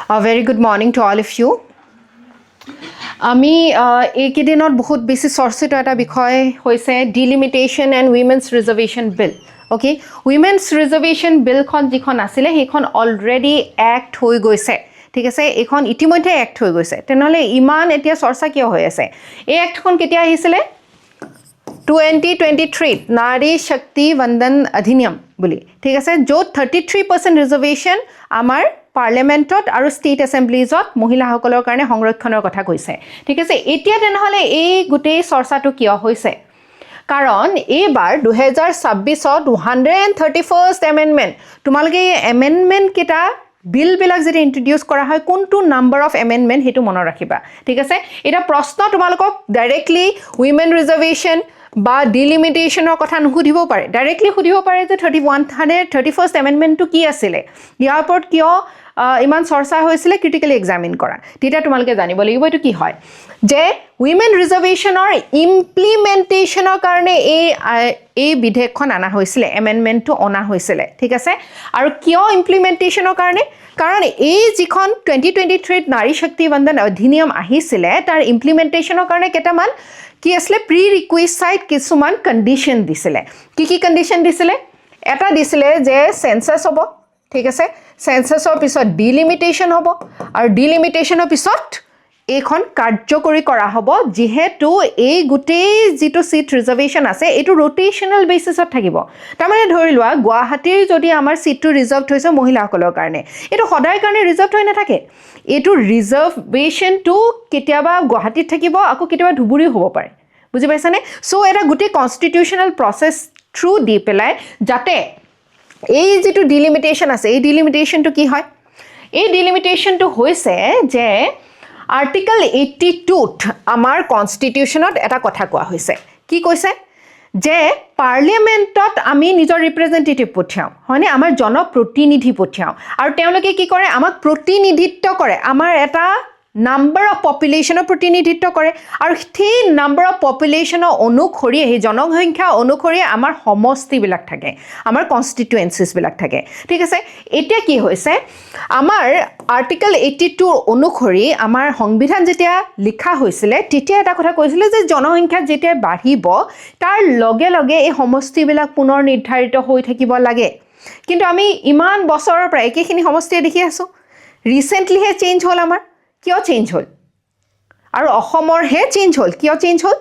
A very good morning to all of you. আমি এইকেইদিনত বহুত বেছি চৰ্চিত এটা বিষয় হৈছে delimitation and women's reservation bill okay women's reservation বিলখন যিখন আছিলে সেইখন অলৰেডি এক্ট হৈ গৈছে ঠিক আছে এইখন ইতিমধ্যে এক্ট হৈ গৈছে তেনেহ'লে ইমান এতিয়া চৰ্চা কিয় হৈ আছে এই এক্টখন কেতিয়া আহিছিলে 2023 নাৰী শক্তি বন্দন অধিনিয়ম বুলি ঠিক আছে য'ত 33% ৰিজাৰ্ভেশ্যন আমাৰ পাৰ্লিয়ামেণ্টত আৰু ষ্টেট এছেম্বলিজত মহিলাসকলৰ কাৰণে সংৰক্ষণৰ কথা কৈছে ঠিক আছে এতিয়া তেনেহ'লে এই গোটেই চৰ্চাটো কিয় হৈছে কাৰণ এইবাৰ 2026ত 131st এমেণ্ডমেণ্ট তোমালোকে এই এমেণ্ডমেণ্ট কেইটা বিলবিলাক যদি ইন্ট্ৰডিউচ কৰা হয় কোনটো নাম্বাৰ অফ এমেণ্ডমেণ্ট সেইটো মনত ৰাখিবা ঠিক আছে এটা প্ৰশ্ন তোমালোকক ডাইৰেক্টলি উইমেন ৰিজাৰ্ভেশ্যন বা ডিলিমিটেশ্যনৰ কথা নুসুধিব পাৰে ডাইৰেক্টলি সুধিব পাৰে যে 131st এমেণ্ডমেণ্টটো কি আছিলে ইয়াৰ ওপৰত কিয় ইমান চৰ্চা হৈছিলে ক্ৰিটিকেলি এক্সামিন কৰা তেতিয়া তোমালোকে জানিব লাগিব এইটো কি হয় যে উইমেন ৰিজাৰ্ভেশ্যনৰ ইমপ্লিমেণ্টেশ্যনৰ কাৰণে এই বিধেয়কখন অনা হৈছিলে এমেণ্ডমেণ্টটো অনা হৈছিলে ঠিক আছে আৰু কিয় ইমপ্লিমেণ্টেশ্যনৰ কাৰণে কাৰণ এই যিখন 2023 নাৰী শক্তি বন্দন অধিনিয়ম আহিছিলে তাৰ ইমপ্লিমেণ্টেশ্যনৰ কাৰণে কেইটামান কি আছিলে প্ৰি ৰিকুইচাইড কিছুমান কণ্ডিশ্যন দিছিলে কি কণ্ডিশ্যন দিছিলে এটা দিছিলে যে চেঞ্চাছ হ'ব ঠিক আছে চেঞ্চাছৰ পিছত ডিলিমিটেশ্যন হ'ব আৰু ডিলিমিটেশ্যনৰ পিছত এইখন কাৰ্যকৰী কৰা হ'ব যিহেতু এই গোটেই যিটো চিট ৰিজাৰ্ভেশ্যন আছে এইটো ৰোটেশ্যনেল বেচিছত থাকিব তাৰমানে ধৰি লোৱা গুৱাহাটীৰ যদি আমাৰ চিটটো ৰিজাৰ্ভ হৈছে মহিলাসকলৰ কাৰণে এইটো সদায় কাৰণে ৰিজাৰ্ভ হৈ নাথাকে এইটো ৰিজাৰ্ভেশ্যনটো কেতিয়াবা গুৱাহাটীত থাকিব আকৌ কেতিয়াবা ধুবুৰী হ'ব পাৰে বুজি পাইছানে চ' এটা গোটেই কনষ্টিটিউশ্যনেল প্ৰচেছ থ্ৰু দি পেলাই যাতে এই যিটো ডিলিমিটেশ্যন আছে এই ডিলিমিটেশ্যনটো কি হয় এই ডিলিমিটেশ্যনটো হৈছে যে আৰ্টিকল 82ত আমাৰ কনষ্টিটিউশ্যনত এটা কথা কোৱা হৈছে কি কৈছে যে পাৰ্লিয়ামেণ্টত আমি নিজৰ ৰিপ্ৰেজেণ্টেটিভ পঠিয়াওঁ হয়নে আমাৰ জনপ্ৰতিনিধি পঠিয়াওঁ আৰু তেওঁলোকে কি কৰে আমাক প্ৰতিনিধিত্ব কৰে আমাৰ এটা নাম্বাৰ অফ পপুলেশ্যনৰ প্ৰতিনিধিত্ব কৰে আৰু সেই নাম্বাৰ অফ পপুলেশ্যনৰ অনুসৰি সেই জনসংখ্যা অনুসৰি আমাৰ সমষ্টিবিলাক থাকে আমাৰ কনষ্টিটুৱেঞ্চিছবিলাক থাকে ঠিক আছে এতিয়া কি হৈছে আমাৰ আৰ্টিকল 82 অনুসৰি আমাৰ সংবিধান যেতিয়া লিখা হৈছিলে তেতিয়া এটা কথা কৈছিলে যে জনসংখ্যা যেতিয়া বাঢ়িব তাৰ লগে লগে এই সমষ্টিবিলাক পুনৰ নিৰ্ধাৰিত হৈ থাকিব লাগে কিন্তু আমি ইমান বছৰৰ পৰা একেখিনি সমষ্টিয়ে দেখি আছোঁ ৰিচেণ্টলিহে চেঞ্জ হ'ল আমাৰ কিয় চেঞ্জ হ'ল আৰু অসমৰহে চেঞ্জ হ'ল কিয় চেঞ্জ হ'ল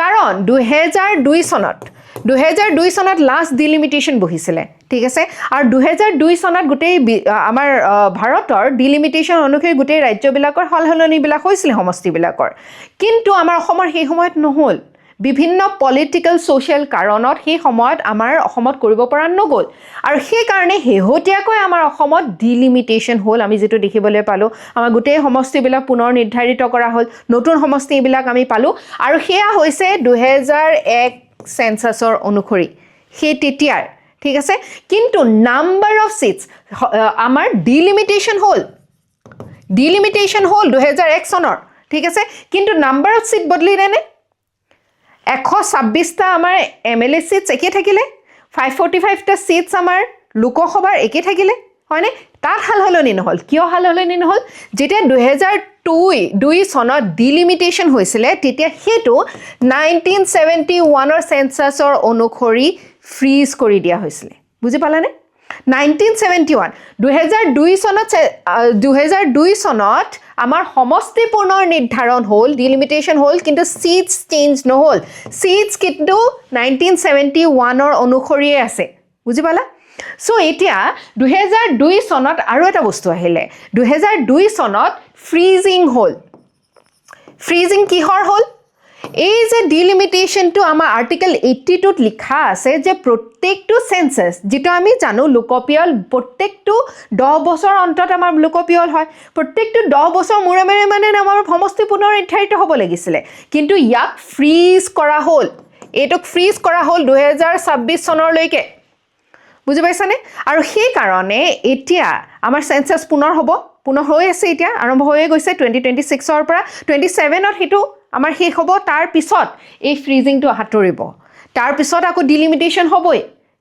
কাৰণ 2002 চনত লাষ্ট ডিলিমিটেশ্যন বহিছিলে ঠিক আছে আৰু 2002 চনত গোটেই আমাৰ ভাৰতৰ ডিলিমিটেশ্যন অনুসৰি গোটেই ৰাজ্যবিলাকৰ সলনিবিলাক হৈছিলে সমষ্টিবিলাকৰ কিন্তু আমাৰ অসমৰ সেই সময়ত নহ'ল বিভিন্ন পলিটিকেল ছ'চিয়েল কাৰণত সেই সময়ত আমাৰ অসমত কৰিব পৰা নগ'ল আৰু সেইকাৰণে শেহতীয়াকৈ আমাৰ অসমত ডিলিমিটেশ্যন হ'ল আমি যিটো দেখিবলৈ পালোঁ আমাৰ গোটেই সমষ্টিবিলাক পুনৰ নিৰ্ধাৰিত কৰা হ'ল নতুন সমষ্টিবিলাক আমি পালোঁ আৰু সেয়া হৈছে 2001 চেঞ্চাছৰ অনুসৰি সেই তেতিয়াৰ ঠিক আছে কিন্তু নাম্বাৰ অফ চিটছ আমাৰ ডিলিমিটেশ্যন হ'ল 2001 চনৰ ঠিক আছে কিন্তু নাম্বাৰ অফ চিট বদলিলেনে 126টা আমাৰ MLA চিটছ একে থাকিলে 545টা চিটছ আমাৰ লোকসভাৰ একে থাকিলে হয়নে তাত সালসলনি নহ'ল কিয় সালসলনি নহ'ল যেতিয়া 2002 চনত ডিলিমিটেশ্যন হৈছিলে তেতিয়া সেইটো 1971ৰ চেঞ্চাছৰ অনুসৰি ফ্ৰিজ কৰি দিয়া হৈছিলে বুজি পালানে 2002 চনত আমাৰ সমষ্টি পুনৰ নিৰ্ধাৰণ হ'ল ডিলিমিটেশ্যন হ'ল কিন্তু চিটছ চেঞ্জ নহ'ল চিটছ কিন্তু 1971ৰ অনুসৰিয়ে আছে বুজি পালা চ' এতিয়া 2002 চনত আৰু এটা বস্তু আহিলে 2002 চনত ফ্ৰিজিং হ'ল ফ্ৰিজিং কিহৰ হ'ল এই যে ডিলিমিটেশ্যনটো আমাৰ আৰ্টিকল 82ত লিখা আছে যে প্ৰত্যেকটো চেঞ্চাছ যিটো আমি জানো লোকপিয়ল প্ৰত্যেকটো 10 বছৰ অন্তত আমাৰ লোকপিয়ল হয় প্ৰত্যেকটো 10 বছৰ মূৰে মূৰে মানে আমাৰ সমষ্টি পুনৰ নিৰ্ধাৰিত হ'ব লাগিছিলে কিন্তু ইয়াক ফ্ৰিজ কৰা হ'ল এইটোক ফ্ৰিজ কৰা হ'ল 2026 চনলৈকে বুজি পাইছানে আৰু সেইকাৰণে এতিয়া আমাৰ চেঞ্চাছ পুনৰ হ'ব পুনৰ হৈ আছে এতিয়া আৰম্ভ হৈয়ে গৈছে 2026ৰ পৰা 27ত সেইটো আমাৰ শেষ হ'ব তাৰ পিছত এই ফ্ৰিজিংটো আঁতৰিব তাৰ পিছত আকৌ ডিলিমিটেশ্যন হ'বই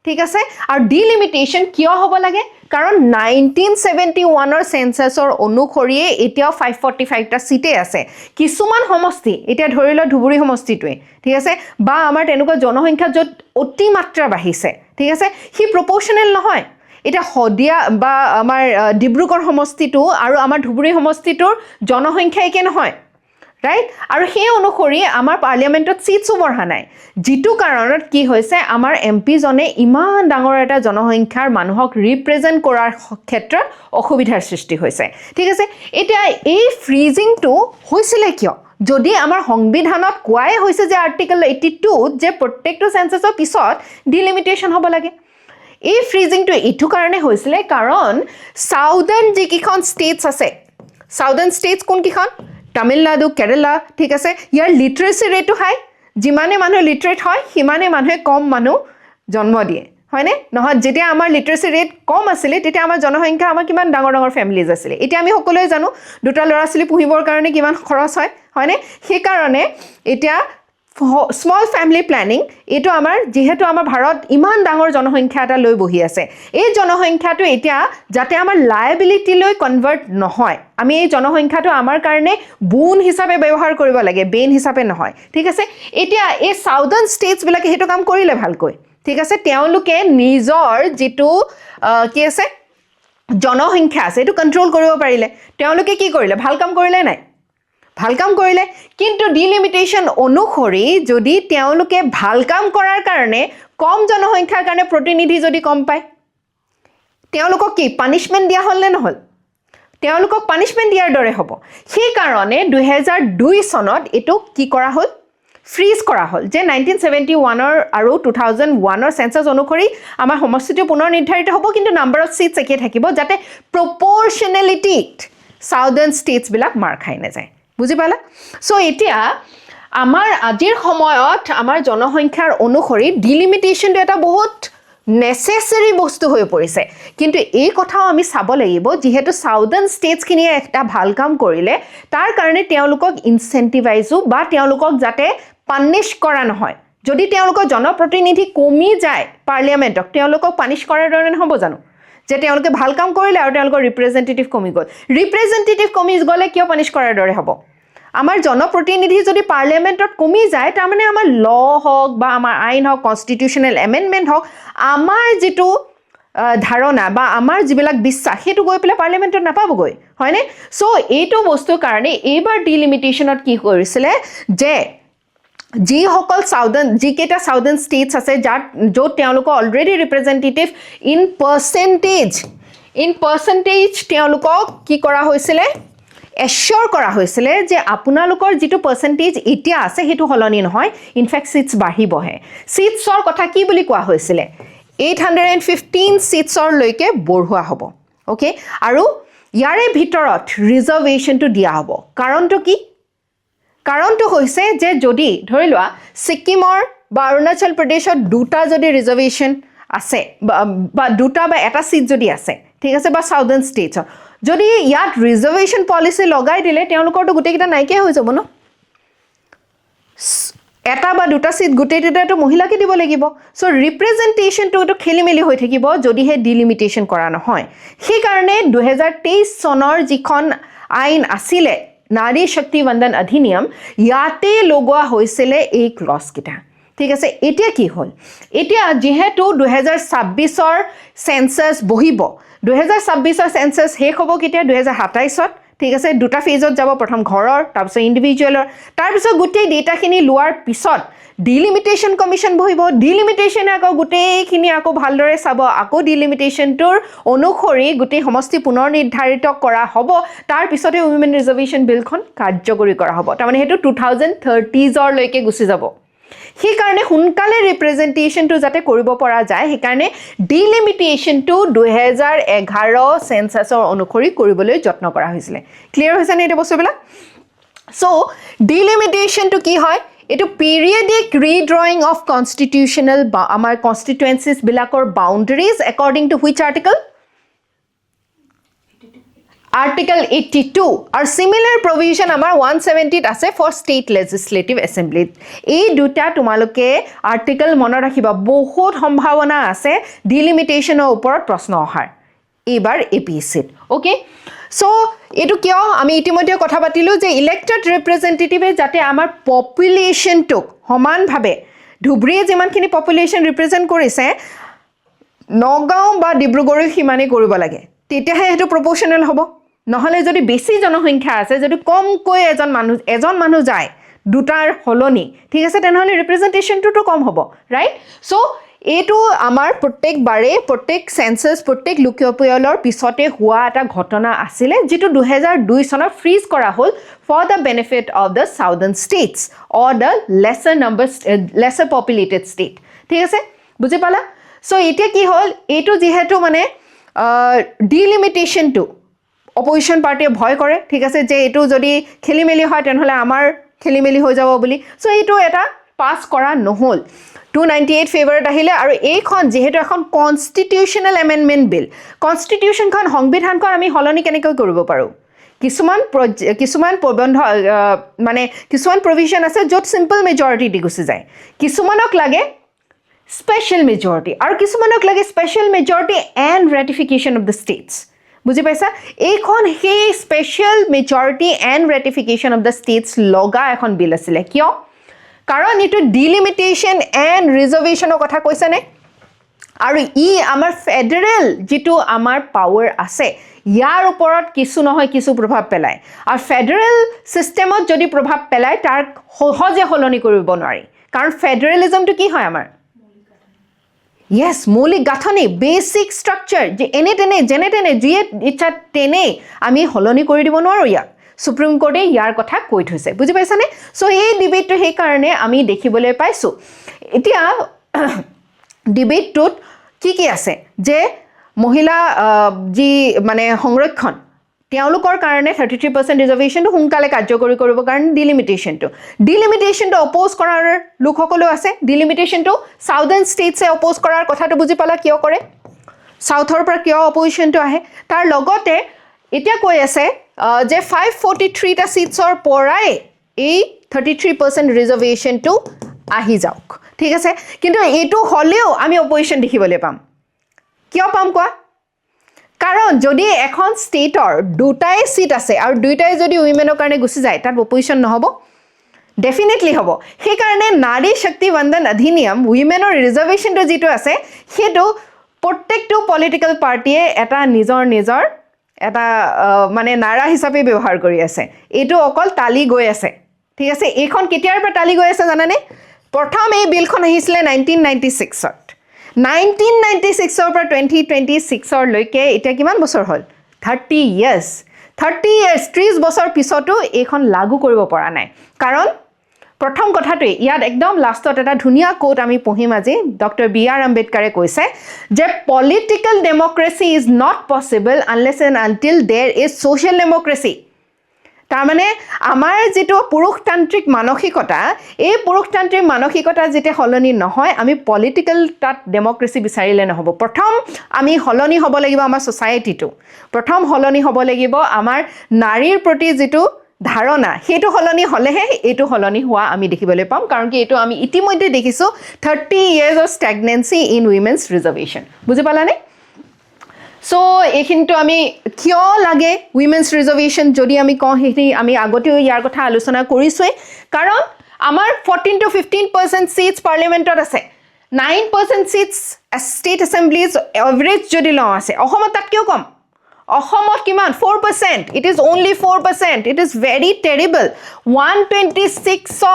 ঠিক আছে আৰু ডিলিমিটেশ্যন কিয় হ'ব লাগে কাৰণ 1971 সেন্সাছৰ অনুসৰিয়ে এতিয়াও 545টা সিটে আছে কিছুমান সমষ্টি এতিয়া ধৰি লও ধুবুৰী সমষ্টিটোৱে ঠিক আছে বা আমাৰ তেনেকুৱা জনসংখ্যা য'ত অতি মাত্ৰা বাঢ়িছে ঠিক আছে হি প্ৰপৰ্চনেল নহয় এটা হদিয়া বা আমাৰ ডিব্ৰুগড় সমষ্টিটো আৰু আমাৰ ধুবুৰী সমষ্টিটোৰ জনসংখ্যা একে নহয় ৰাইট আৰু সেই অনুসৰি আমাৰ পাৰ্লিয়ামেন্টত সিটছো বঢ়া নাই যেটো কাৰণত কি হৈছে আমাৰ এমপি জনে ইমান ডাঙৰ এটা জনসংখ্যাৰ মানুহক ৰিপ্ৰেজেন্ট কৰাৰ ক্ষেত্ৰত অসুবিধাৰ সৃষ্টি হৈছে ঠিক আছে এতিয়া এই ফ্ৰিজিংটো হৈছিল কিয় যদি আমাৰ সংবিধানত কোৱাই হৈছে যে আৰ্টিকল 82 যে প্ৰত্যেকটো সেন্সাছৰ পিছত ডিলিমিটেশ্যন হ'ব লাগে এই ফ্ৰিজিংটো ইটো কাৰণে হৈছিল কাৰণ সাউদাৰ্ণ যিকিখন ষ্টেটছ আছে সাউদাৰ্ণ ষ্টেটছ কোন কিখন তামিলনাডু কেৰালা ঠিক আছে ইয়াৰ লিটাৰেসি ৰেটটো হাই যিমানে মানুহ লিটাৰেট হয় সিমানে মানুহে কম মানুহ জন্ম দিয়ে হয়নে নহয় যেতিয়া আমাৰ লিটাৰেসি ৰেট কম আছিল তেতিয়া আমাৰ জনসংখ্যা আমাৰ কিমান ডাঙৰ ডাঙৰ ফ্যামিলিজ আছিল এতিয়া আমি সকলোৱে জানো দুটা ল'ৰা ছোৱালী পুহিবৰ কাৰণে কিমান খৰচ হয় হয়নে সেই কাৰণে এতিয়া স্মল ফ্যামিলি প্ল্যানিং এটো আমাৰ যেহেতু আমাৰ ভাৰত ইমান ডাঙৰ জনসংখ্যা এটা লৈ বহি আছে এই জনসংখ্যাটো এতিয়া যাতে আমাৰ লায়াবিলিটি লৈ কনভাৰ্ট নহয় আমি এই জনসংখ্যাটো আমাৰ কাৰণে বুন হিচাপে ব্যৱহাৰ কৰিব লাগে বেন হিচাপে নহয় ঠিক আছে এতিয়া এই সাউদাৰ্ণ ষ্টেটছ বিলাকে হেটো কাম কৰিলে ভালকৈ ঠিক আছে তেওঁলোকে নিজৰ যেটো কি আছে জনসংখ্যা আছে এটো কন্ট্ৰোল কৰিব পাৰিলে তেওঁলোকে কি কৰিলে ভাল কাম কৰিলে নাই ভাল কাম কৰিলে কিন্তু ডিলিমিটেশ্যন অনুসৰি যদি তেওঁলোকে ভাল কাম কৰাৰ কাৰণে কম জনসংখ্যাৰ কাৰণে প্ৰতিনিধি যদি কম পায় তেওঁলোকক কি পানিশমেন্ট দিয়া হল নে নহল তেওঁলোকক পানিশমেন্ট দিয়াৰ দৰে হ'ব সেই কাৰণে 2002 চনত এটো কি কৰা হল ফ্ৰিজ কৰা হল যে 1971 আৰু 2001 সেন্সাছ অনুসৰি আমাৰ সমষ্টিটো পুনৰ নিৰ্ধাৰিত হ'ব কিন্তু নাম্বাৰ অফ সিটস একে থাকিব যাতে প্ৰপৰ্চনেলিটিত সাউদাৰ্ণ ষ্টেটছ বিলাক মাৰ খাই নাযায় বুজি পালা সো এতিয়া আমাৰ আজিৰ সময়ত আমাৰ জনসংখ্যাৰ অনুসৰি ডিলিমিটেশ্যনটো এটা বহুত নেসেসাৰী বস্তু হৈ পৰিছে কিন্তু এই কথাও আমি চাব লাগিব যেহেতু সাউদাৰ্ণ ষ্টেটছ খিনিয়ে একটা ভাল কাম কৰিলে তাৰ কাৰণে তেওঁলোকক ইনসেন্টিভাইজো বা তেওঁলোকক যাতে পানিশ কৰা নহয় যদি তেওঁলোকৰ জনপ্ৰতিনিধি কমি যায় পাৰ্লিয়ামেন্টক তেওঁলোকক পানিশ কৰাৰ দৰে নহব জানো যে তেওঁলোকে ভাল কাম কৰিলে আৰু তেওঁলোকৰ ৰিপ্ৰেজেন্টেটিভ কমি গ'ল ৰিপ্ৰেজেন্টেটিভ কমি গ'লে কিয় পানিশ কৰাৰ দৰে হ'ব আমাৰ জনপ্ৰতিনিধি যদি পাৰ্লিয়ামেন্টত কমি যায় তাৰ মানে আমাৰ ল হক বা আমাৰ আইন হক কনস্টিটিউশনাল এমেন্ডমেন্ট হক আমাৰ যেটো ধাৰণা বা আমাৰ যিবিলাক বিশ্বাস হেতু গৈ পেলে পাৰ্লিয়ামেন্টত নাপাবগৈ হয়নে সো এইটো বস্তুৰ কাৰণে এইবাৰ ডিলিমিটেশ্যনত কি কৰিছিলে যে যি সকল সাউদাৰ্ণ যিকেটা সাউদাৰ্ণ ষ্টেটছ আছে যাত য'ত তেওঁলোকৰ অলৰেডি ৰিপ্ৰেজেন্টেটিভ ইন পাৰ্চেন্টেজ তেওঁলোকক কি কৰা হৈছিলে এশ্যোৰ কৰা হৈছিল যে আপোনালোকৰ যেটো পাৰ্চেন্টেজ এতিয়া আছে হেতু হলনি নহয় ইনফ্যাক্ট সিটস বাঢ়িবহে সিটছৰ কথা কি বুলি কোৱা হৈছিল 815 সিটছৰ লৈকে বঢ়োৱা হ'ব ওকে আৰু ইয়াৰে ভিতৰত ৰিজাৰ্ভেশনটো দিয়া হ'ব কাৰণটো কি কাৰণটো হৈছে যে যদি ধৰি লোৱা সিকিমৰ বা অৰুণাচল প্ৰদেশত দুটা যদি ৰিজাৰ্ভেশন আছে বা দুটা বা এটা সিট যদি আছে ঠিক আছে বা সাউদাৰ্ণ ষ্টেটছৰ যদি ইয়াত ৰিজাৰ্ভেশন পলিসি লগাই দিলে তেওঁলোকৰটো গুটেকিটা নাইকিয়া হৈ যাব ন এটা বা দুটা সিট গুটেকিটাটো মহিলাকে দিব লাগিব সো ৰিপ্ৰেজেন্টেশনটো খেলিমেলি হৈ থাকিব যদি হে ডিলিমিটেশ্যন কৰা নহয় সেই কাৰণে 2023 চনৰ যিখন আইন আছিলে নাৰী শক্তি বন্দন অধিনিয়ম ইয়াতে লগোৱা হৈছিল এই ক্লজ কিটা ঠিক আছে এতিয়া কি হল এতিয়া যেহেতু 2026 সেন্সাছ বহিব 2026 সেন্সাছ শেষ হ'ব কেতিয়া 2027 ঠিক আছে দুটা ফেজত যাব প্ৰথম ঘৰৰ তাৰপিছত ইন্ডিভিজুৱেলৰ তাৰপিছত গোটেই ডেটাখিনি লোৱাৰ পিছত ডিলিমিটেশ্যন কমিশন বহিব ডিলিমিটেশ্যন আকৌ গোটেইখিনি আকৌ ভালদৰে চাব আকৌ ডিলিমিটেশ্যনটোৰ অনুসৰি গোটেই সমষ্টি পুনৰ নিৰ্ধাৰিত কৰা হ'ব তাৰ পিছতে উইমেন ৰিজাৰ্ভেশন বিলখন কাৰ্যকৰী কৰা হ'ব তাৰমানে হেতু 2030 লৈকে গুচি যাব সেই কাৰণে হুনকালে ৰিপ্ৰেজেন্টেশনটো যাতে কৰিব পৰা যায় সেই কাৰণে ডিলিমিটেশ্যনটো 2011 সেন্সাছৰ অনুসৰি কৰিবলৈ যত্ন কৰা হৈছিল ক্লিয়াৰ হৈছে নে এটা বস্তুবিলাক সো ডিলিমিটেশ্যনটো কি হয় এটো পিৰিয়ডিক ৰিড্ৰয়িং অফ কনস্টিটিউশনাল বা আমাৰ কনস্টিটুৱেন্সিজ বিলাকৰ boundaries according to which article Article 82 আৰু similar provision আমাৰ 170 আছে for state legislative assembly এই দুটা তোমালোকে আৰ্টিকেল মনত ৰাখিবা বহুত সম্ভাৱনা আছে ডিলিমিটেশনৰ ওপৰত প্ৰশ্ন অহাৰ এইবাৰ এপিএসসি ওকে সো এটো কিয় আমি ইতিমধ্যে কথা পাতিলো যে ইলেক্টেড ৰিপ্ৰেজেন্টেটিভে যাতে আমাৰ পপুলেশনটো সমানভাৱে ধুবৰীয়ে যিমানখিনি পপুলেশন ৰিপ্ৰেজেন্ট কৰিছে নগাঁও বা ডিব্ৰুগড় সিমানে কৰিব লাগে তেতিয়াহে এটো প্ৰপোৰ্শনাল হ'ব নহলে যদি বেছি জনসংখ্যা আছে যদি কমকৈ এজন মানুহ যায় দুটাৰ হলনি ঠিক আছে তেনেহলে ৰিপ্ৰেজেন্টেশনটো তো কম হ'ব ৰাইট সো এটো আমাৰ প্ৰত্যেকবাৰে প্ৰত্যেক সেন্সাস প্ৰত্যেক লোকপিয়লৰ পিছতে হোৱা এটা ঘটনা আছিল যেটো 2002 চনত ফ্ৰিজ কৰা হ'ল for the benefit of the southern states or the lesser populated state ঠিক আছে বুজি পালা সো এতিয়া কি হ'ল এটো যেহেতু মানে ডিলিমিটেশনটো অপজিশন পাৰ্টিয়ে ভয় কৰে ঠিক আছে যে এটো যদি খেলিমেলি হয় তেনেহলে আমাৰ খেলিমেলি হৈ যাব বুলি সো এটো এটা পাস কৰা নহল 298 ফেভাৰত আহিলে আৰু এইখন যেহেতু এখন কনস্টিটিউশনাল এমেন্ডমেন্ট বিল কনস্টিটিউশনখন সংবিধানখন আমি হলনি কেনেকৈ কৰিব পাৰো কিছুমান প্ৰবন্ধ মানে কিছুমান প্ৰভিজন আছে যত সিম্পল মেজৰিটি দি গুছি যায় কিছুমানক লাগে স্পেশাল মেজৰিটি আৰু কিছুমানক লাগে special majority and ratification of the states বুজি পাইছা এইখন সেই special majority and ratification of the states লগা এখন বিল আছিলে কিয় কাৰণ এটো ডিলিমিটেশন এণ্ড ৰিজাৰ্ভেশনৰ কথা কৈছে নে আৰু ই আমাৰ ফেডাৰেল যেটো আমাৰ পাৱাৰ আছে ইয়াৰ ওপৰত কিছু নহয় কিছু প্ৰভাৱ পেলায় আৰু ফেডাৰেল সিস্টেমত যদি প্ৰভাৱ পেলায় তাৰ সহজে হলনি কৰিব নোৱাৰি কাৰণ ফেডাৰেলিজমটো কি হয় আমাৰ Yes, মৌলিক গাঁথনি বেসিক স্ট্ৰাকচাৰ যে যেনে যিয়ে ইচ্ছা তেনে আমি হলনি কৰি দিব নোৱাৰো ইয়াক সুপ্ৰিম কোৰ্টে ইয়াৰ কথা কৈ থৈছে বুজি পাইছানে সো এই ডিবেটটো সেই কাৰণে আমি দেখিবলৈ পাইছো এতিয়া ডিবেটটোত কি আছে যে মহিলা যি মানে সংৰক্ষণ তেওঁলোকৰ কাৰণে 33% ৰিজাৰ্ভেশনটো হুনকালে কাৰ্যকৰী কৰিব কাৰণে ডিলিমিটেশনটো অপোজ কৰাৰ লোকসকলো আছে ডিলিমিটেশনটো সাউদাৰ্ণ ষ্টেটছে অপোজ কৰাৰ কথাটো বুজি পালা কিয় কৰে সাউথৰ পৰা কিয় অপোজিশনটো আহে তাৰ লগতে এতিয়া কৈ আছে যে 543 টা সিটছৰ পৰাই এই 33% ৰিজাৰ্ভেশনটো আহি যাওক ঠিক আছে কিন্তু এটো হলেও আমি অপোজিশন দেখিবলৈ পাম কিয় পাম কোৱা কাৰণ যদি এখন ষ্টেটৰ দুটাই সিট আছে আৰু দুইটাই যদি উইমেনৰ কাৰণে গুছি যায় তাত অপোজিশন নহব ডেফিনেটলি হ'ব সেই কাৰণে নাৰী শক্তি বন্দন অধিনিয়ম উইমেনৰ ৰিজাৰ্ভেশনটো যেটো আছে হেতু প্ৰত্যেকটো পলিটিক্যাল পাৰ্টিয়ে এটা নিজৰ এটা মানে নাৰা হিচাপে ব্যৱহাৰ কৰি আছে এটো অকল তালি গৈ আছে ঠিক আছে এইখন কেতিয়াৰ পৰা তালি গৈ আছে জানানে প্ৰথম এই বিলখন আহিছিল 1996ত 1996 ৰ পৰা 2026 লৈকে এটা কিমান বছৰ হ'ল 30 ইয়াৰ্স 30 বছৰ পিছতো এইখন লাগু কৰিব পৰা নাই কাৰণ প্ৰথম কথাটো ইয়াত একদম লাষ্টত এটা ধুনিয়া কোট আমি পঢ়িম আজি ডক্টৰ বি.আৰ. আম্বেদকাৰে কৈছে যে political democracy is not possible unless and until there is social democracy তাৰ মানে আমাৰ যেটো পুৰুষতান্ত্ৰিক মানসিকতা এই পুৰুষতান্ত্ৰিক মানসিকতা যেতে হলনি নহয় আমি পলিটিক্যাল তাত ডেমক্ৰেসি বিচাৰিলে নহব প্ৰথম আমি হলনি হ'ব লাগিব আমাৰ সোসাইটিটো প্ৰথম হলনি হ'ব লাগিব আমাৰ নাৰীৰ প্ৰতি যেটো ধাৰণা হেতু হলনি হলেহে এটো হলনি হোৱা আমি দেখিবলৈ পাম কাৰণ কি এটো আমি ইতিমধ্যে দেখিছো 30 years of stagnancy in women's reservation বুজি পালানে সো এইখিনিটো আমি কিয় লাগে উইমেন্স ৰিজাৰ্ভেশন যদি আমি কওঁ হেতি আমি আগতেও ইয়াৰ কথা আলোচনা কৰিছোই কাৰণ আমাৰ 14 to 15% সিটস পাৰ্লিমেন্টত আছে 9% সিটস ষ্টেট এছেম্বলিজ এভাৰেজ যদি লওঁ আছে অসমত তাতকৈ কম অসমত কিমান 4% it is only 4% it is very terrible 126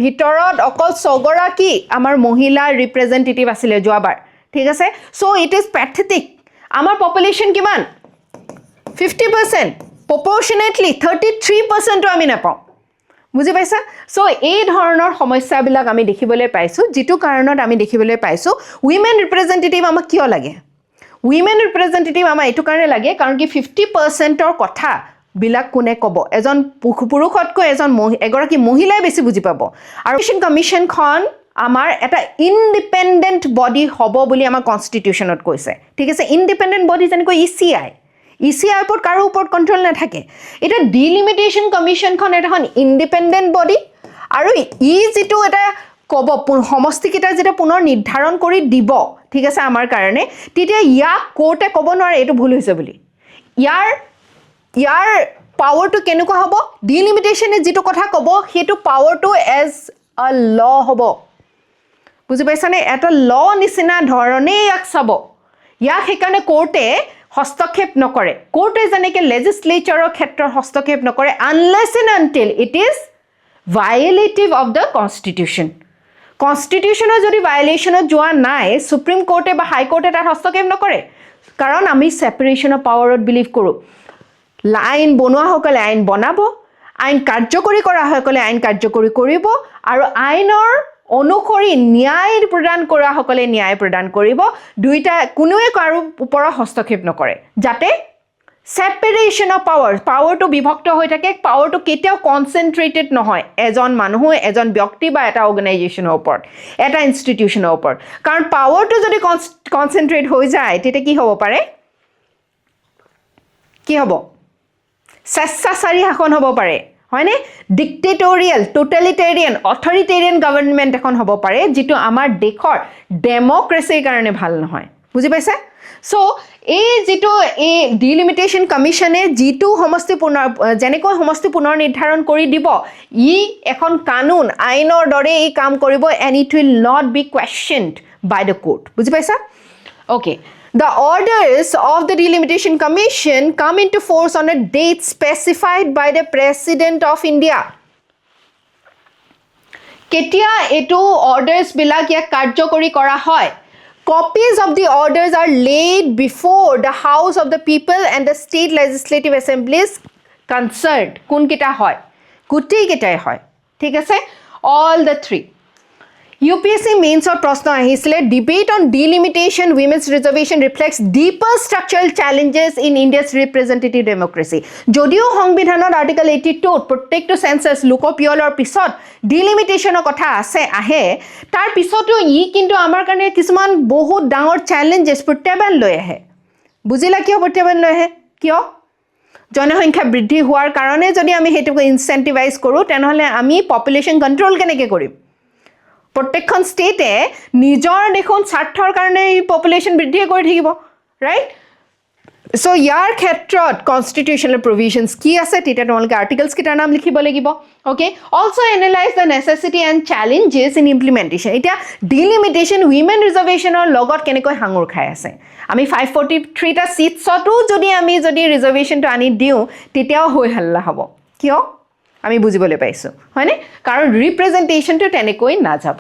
ভিতৰত অকল সগৰাকী আমাৰ মহিলা ৰিপ্ৰেজেন্টেটিভ আছিল যোৱাবাৰ ঠিক আছে সো it is pathetic আমাৰ পপুলেশন কিমান 50% proportionately 33% আমি নাপাওঁ বুজি পাইছা সো এই ধৰণৰ সমস্যাবিলাক আমি দেখিবলৈ পাইছো যেটো কাৰণত আমি দেখিবলৈ পাইছো উইমেন ৰিপ্ৰেজেন্টেটিভ আমাক কিয় লাগে উইমেন ৰিপ্ৰেজেন্টেটিভ আমাৰ এটো কাৰণে লাগে কাৰণ কি 50%ৰ কথা বিলাক কোনে কব এজন পুৰুষতকৈ এগৰাকী মহিলাই বেছি বুজি পাব আৰু কমিশনখন আমাৰ এটা ইন্ডিপেন্ডেন্ট বডি হ'ব বুলি আমাৰ কনস্টিটিউশনত কৈছে ঠিক আছে ইন্ডিপেন্ডেন্ট বডি যেনেকৈ ইচিআই ECI ওপৰত কাৰো ওপৰত কণ্ট্ৰল নাথাকে এটা ডিলিমিটেশ্যন কমিশ্যনখন এখন ইণ্ডিপেণ্ডেণ্ট বডি আৰু ই যিটো এটা ক'ব সমষ্টিকেইটা যেতিয়া পুনৰ নিৰ্ধাৰণ কৰি দিব ঠিক আছে আমাৰ কাৰণে তেতিয়া ইয়াক কোৰ্টে ক'ব নোৱাৰে এইটো ভুল হৈছে বুলি ইয়াৰ পাৱাৰটো কেনেকুৱা হ'ব ডিলিমিটেশ্যনে যিটো কথা ক'ব সেইটো পাৱাৰটো এজ আ ল হ'ব বুজি পাইছানে এটা ল নিচিনা ধৰণে ইয়াক চাব ইয়াক সেইকাৰণে কোৰ্টে হস্তক্ষেপ নকৰে কোৰ্টে যেনেকৈ লেজিসলেচাৰৰ ক্ষেত্ৰত হস্তক্ষেপ নকৰে unless and until it is violative of the constitution কনষ্টিটিউশ্যনৰ যদি ভায়োলেশ্যনত যোৱা নাই সুপ্ৰিম কোৰ্টে বা হাই কোৰ্টে তাত হস্তক্ষেপ নকৰে কাৰণ আমি ছেপাৰেশ্যন অফ পাৱাৰত বিলিভ কৰোঁ আইন বনোৱাসকলে আইন বনাব আইন কাৰ্যকৰী কৰাসকলে আইন কাৰ্যকৰী কৰিব আৰু আইনৰ অনুসৰি ন্যায় প্ৰদান কৰাসকলে ন্যায় প্ৰদান কৰিব দুইটা কোনোৱে কাৰো ওপৰত হস্তক্ষেপ নকৰে যাতে সেপাৰেশ্যন অফ পাৱাৰটো বিভক্ত হৈ থাকে পাৱাৰটো কেতিয়াও কনচেন্ট্ৰেটেড নহয় এজন মানুহ এজন ব্যক্তি বা এটা অৰ্গেনাইজেশ্যনৰ ওপৰত এটা ইনষ্টিটিউশ্যনৰ ওপৰত কাৰণ পাৱাৰটো যদি কনচেন্ট্ৰেট হৈ যায় তেতিয়া কি হ'ব পাৰে কি হ'ব স্বেচ্ছাচাৰী শাসন হ'ব পাৰে হয়নে ডিক্টেটৰিয়েল টোটেলিটেৰিয়ান অথৰিটেৰিয়ান গভৰ্ণমেণ্ট এখন হ'ব পাৰে যিটো আমাৰ দেশৰ ডেমক্ৰেচিৰ কাৰণে ভাল নহয় বুজি পাইছে সো এই যিটো এই ডিলিমিটেশ্যন কমিশ্যনে যিটো সমষ্টি যেনেকৈ সমষ্টি পুনৰ নিৰ্ধাৰণ কৰি দিব ই এখন কানুন আইনৰ দৰে এই কাম কৰিব and it will not be questioned by the court বুজি পাইছা okay The orders of the Delimitation Commission come into force on a date specified by the President of India. Ketia etu orders bilak ya karjokori kora hoy. Copies of the orders are laid before the House of the People and the state legislative assemblies concerned. Kun kita hoy? Guti kita hoy. Thik ase? All the three. UPSC mains or प्रश्न आहिছিলে debate on delimitation women's reservation reflects deeper structural challenges in India's representative democracy যদিও সংবিধানৰ article 82 প্ৰত্যেকটো census লোকপিয়লৰ পিছত ডিলিমিটেশনৰ কথা আছে আহে তাৰ পিছতো ই কিন্তু আমাৰ কাৰণে কিছুমান বহুত ডাঙৰ চ্যালেঞ্জেস প্ৰত্যাহ্বান লৈ আহে বুজিলা কিয় প্ৰত্যাহ্বান লৈ আহে কিয় জনসংখ্যা বৃদ্ধি হোৱাৰ কাৰণে যদি আমি হেতুক ইনসেন্টিভাইজ কৰো তেনেহলে আমি পপুলেশন কন্ট্ৰোল কেনেকৈ কৰিম প্ৰত্যেকখন ষ্টেটে নিজৰ দেখোন স্বাৰ্থৰ কাৰণে এই পপুলেশ্যন বৃদ্ধি কৰি থাকিব ৰাইট সো ইয়াৰ ক্ষেত্ৰত কনষ্টিটিউচনেল প্ৰভিজনছ কি আছে তেতিয়া তোমালোকে আৰ্টিকলছ কেইটাৰ নাম লিখিব লাগিব okay also' analyse the necessity and challenges in implementation এতিয়া ডিলিমিটেশ্যন উইমেন ৰিজাৰ্ভেশ্যনৰ লগত কেনেকৈ সাঙুৰ খাই আছে আমি 543টা ছিটছতো যদি ৰিজাৰ্ভেশ্যনটো আনি দিওঁ তেতিয়াও হৈ হাল্লা হ'ব কিয় আমি বুজিবলৈ পাইছো হয়নে কাৰণ ৰিপ্ৰেজেন্টেশনটো তেনেকৈ না যাব